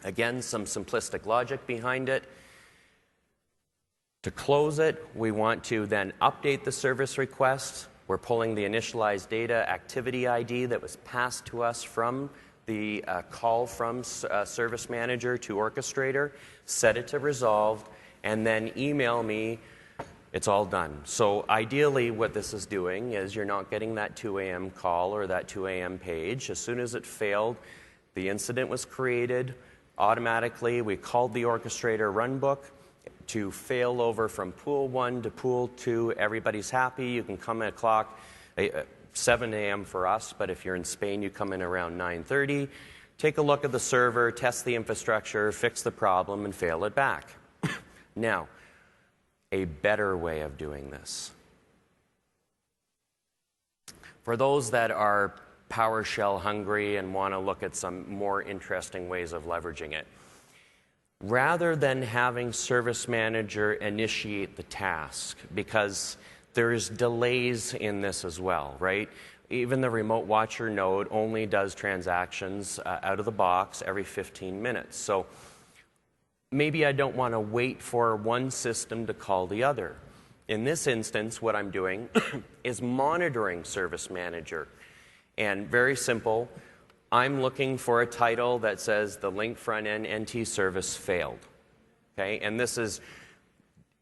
Again, some simplistic logic behind it. To close it, we want to then update the service request. We're pulling the initialized data activity ID that was passed to us from the call from Service Manager to Orchestrator, set it to resolved, and then email me, it's all done. So ideally what this is doing is you're not getting that 2 a.m. call or that 2 a.m. page. As soon as it failed, the incident was created. Automatically, we called the Orchestrator runbook to fail over from pool 1 to pool 2. Everybody's happy. You can come at 7 a.m. for us, but if you're in Spain, you come in around 9:30. Take a look at the server, test the infrastructure, fix the problem, and fail it back. Now, a better way of doing this. For those that are PowerShell hungry and want to look at some more interesting ways of leveraging it, rather than having Service Manager initiate the task, because there's delays in this as well, right? Even the Remote Watcher node only does transactions out of the box every 15 minutes. So maybe I don't want to wait for one system to call the other. In this instance, what I'm doing is monitoring Service Manager. And very simple, I'm looking for a title that says the link front end NT service failed. Okay, and this is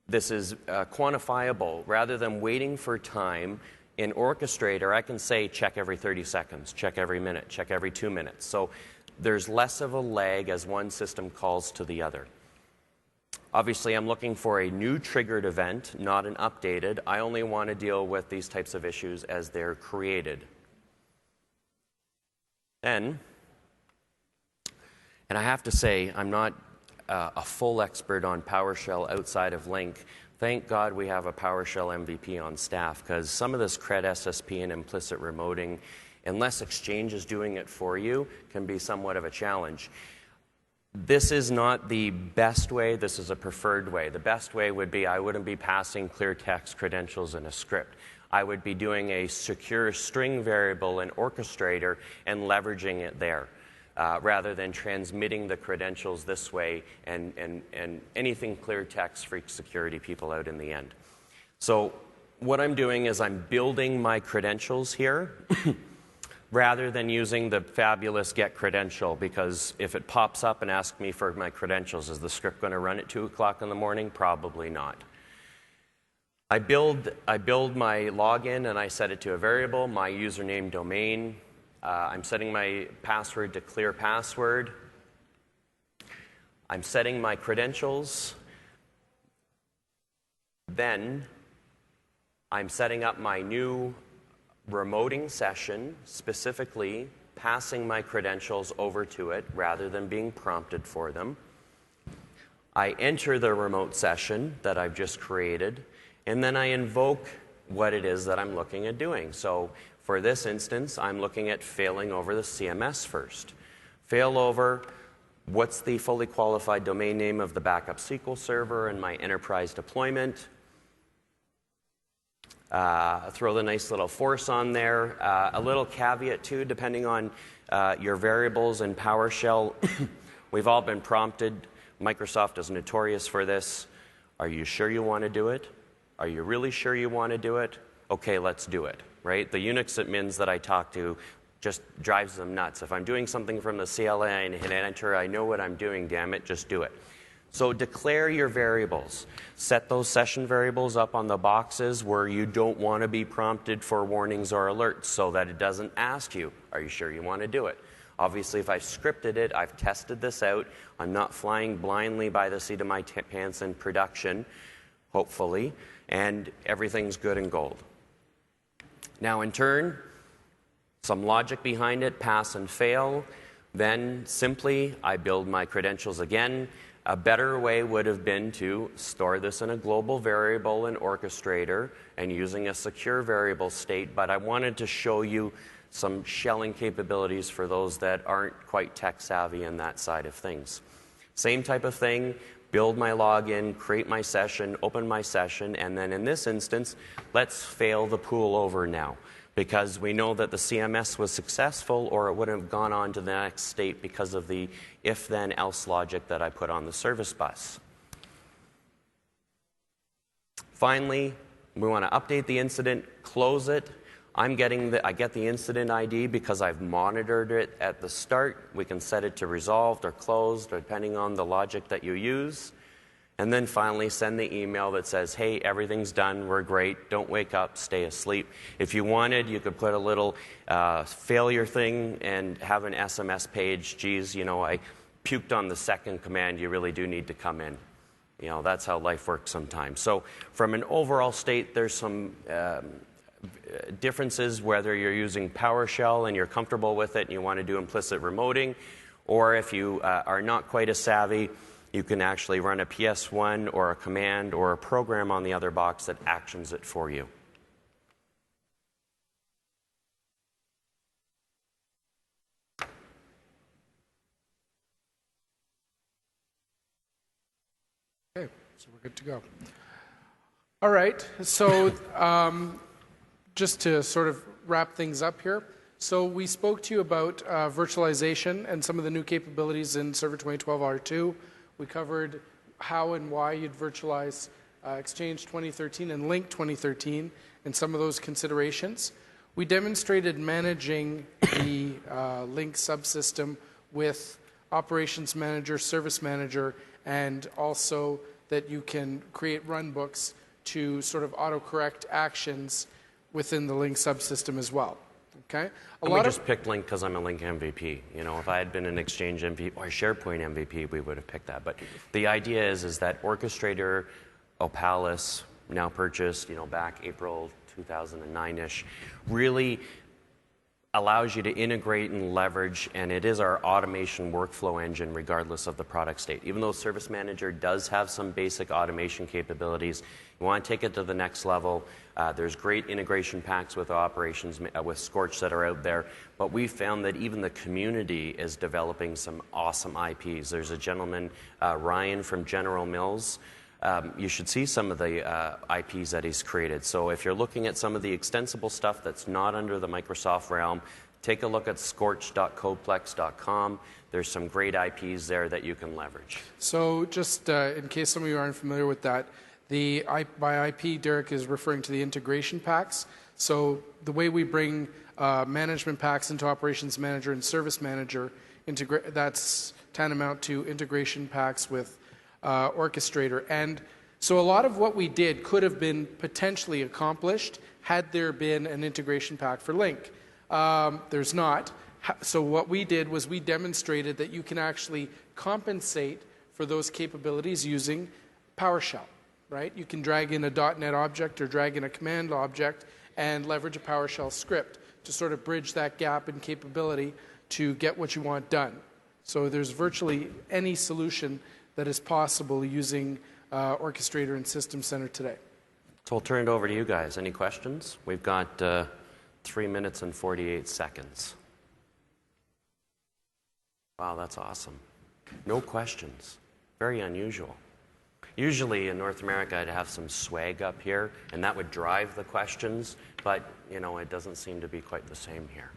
quantifiable. Rather than waiting for time in Orchestrator, I can say check every 30 seconds, check every minute, check every 2 minutes. So there's less of a lag as one system calls to the other. Obviously, I'm looking for a new triggered event, not an updated. I only want to deal with these types of issues as they're created. Then, and I have to say, I'm not a full expert on PowerShell outside of Link, Thank God we have a PowerShell MVP on staff, because some of this CRED SSP and implicit remoting, unless Exchange is doing it for you, can be somewhat of a challenge. This is not the best way. This is a preferred way. The best way would be I wouldn't be passing clear text credentials in a script. I would be doing a secure string variable in Orchestrator and leveraging it there, rather than transmitting the credentials this way and anything clear text freaks security people out in the end. So what I'm doing is I'm building my credentials here rather than using the fabulous get credential, because if it pops up and asks me for my credentials, is the script going to run at 2 o'clock in the morning? Probably not. I build my login and I set it to a variable, my username domain. I'm setting my password to clear password. I'm setting my credentials. Then I'm setting up my new remoting session, specifically passing my credentials over to it rather than being prompted for them. I enter the remote session that I've just created, and then I invoke what it is that I'm looking at doing. So for this instance, I'm looking at failing over the CMS first. Fail over what's the fully qualified domain name of the backup SQL server and my enterprise deployment. Throw the nice little force on there. A little caveat too, depending on your variables in PowerShell. We've all been prompted. Microsoft is notorious for this. Are you sure you want to do it? Are you really sure you want to do it? Okay, let's do it, right? The Unix admins that I talk to just drives them nuts. If I'm doing something from the CLI and hit enter, I know what I'm doing, damn it, just do it. So declare your variables. Set those session variables up on the boxes where you don't want to be prompted for warnings or alerts so that it doesn't ask you, are you sure you want to do it? Obviously, if I've scripted it, I've tested this out. I'm not flying blindly by the seat of my pants in production, hopefully, and everything's good and gold. Now, in turn, some logic behind it, pass and fail. Then simply, I build my credentials again. A better way would have been to store this in a global variable in Orchestrator and using a secure variable state, but I wanted to show you some shelling capabilities for those that aren't quite tech savvy in that side of things. Same type of thing, build my login, create my session, open my session, and then in this instance, let's fail the pool over now, because we know that the CMS was successful or it would have gone on to the next state because of the if-then-else logic that I put on the service bus. Finally, we want to update the incident, close it. I get the incident ID because I've monitored it at the start. We can set it to resolved or closed, depending on the logic that you use. And then finally, send the email that says, hey, everything's done, we're great, don't wake up, stay asleep. If you wanted, you could put a little failure thing and have an SMS page, geez, I puked on the second command, you really do need to come in. That's how life works sometimes. So from an overall state, there's some differences whether you're using PowerShell and you're comfortable with it and you want to do implicit remoting, or if you are not quite as savvy, you can actually run a PS1 or a command or a program on the other box that actions it for you. Okay, so we're good to go. All right, so just to sort of wrap things up here. So we spoke to you about virtualization and some of the new capabilities in Server 2012 R2. We covered how and why you'd virtualize Exchange 2013 and Link 2013 and some of those considerations. We demonstrated managing the Link subsystem with Operations Manager, Service Manager, and also that you can create runbooks to sort of autocorrect actions within the Link subsystem as well. Okay? We just picked Link because I'm a Link MVP. If I had been an Exchange MVP or SharePoint MVP, we would have picked that. But the idea is that Orchestrator, Opalis, now purchased, back April 2009-ish, really allows you to integrate and leverage, and it is our automation workflow engine regardless of the product state. Even though Service Manager does have some basic automation capabilities, you want to take it to the next level. There's great integration packs with operations, with Scorch that are out there, but we found that even the community is developing some awesome IPs. There's a gentleman, Ryan from General Mills. You should see some of the IPs that he's created. So if you're looking at some of the extensible stuff that's not under the Microsoft realm, take a look at scorch.codeplex.com. There's some great IPs there that you can leverage. So just in case some of you aren't familiar with that, by IP, Derek is referring to the integration packs. So the way we bring management packs into Operations Manager and Service Manager, that's tantamount to integration packs with Orchestrator. And so a lot of what we did could have been potentially accomplished had there been an integration pack for Link. There's not. So what we did was we demonstrated that you can actually compensate for those capabilities using PowerShell, right? You can drag in a .NET object or drag in a command object and leverage a PowerShell script to sort of bridge that gap in capability to get what you want done. So there's virtually any solution that is possible using Orchestrator and System Center today. So I'll turn it over to you guys. Any questions? We've got 3 minutes and 48 seconds. Wow, that's awesome. No questions. Very unusual. Usually in North America, I'd have some swag up here, and that would drive the questions, but, you know, it doesn't seem to be quite the same here.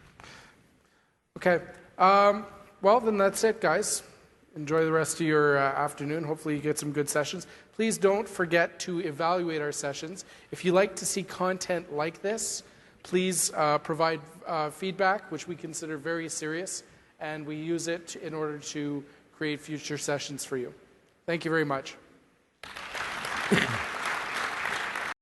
Okay. Well, then that's it, guys. Enjoy the rest of your afternoon. Hopefully you get some good sessions. Please don't forget to evaluate our sessions. If you like to see content like this, please provide feedback, which we consider very serious, and we use it in order to create future sessions for you. Thank you very much.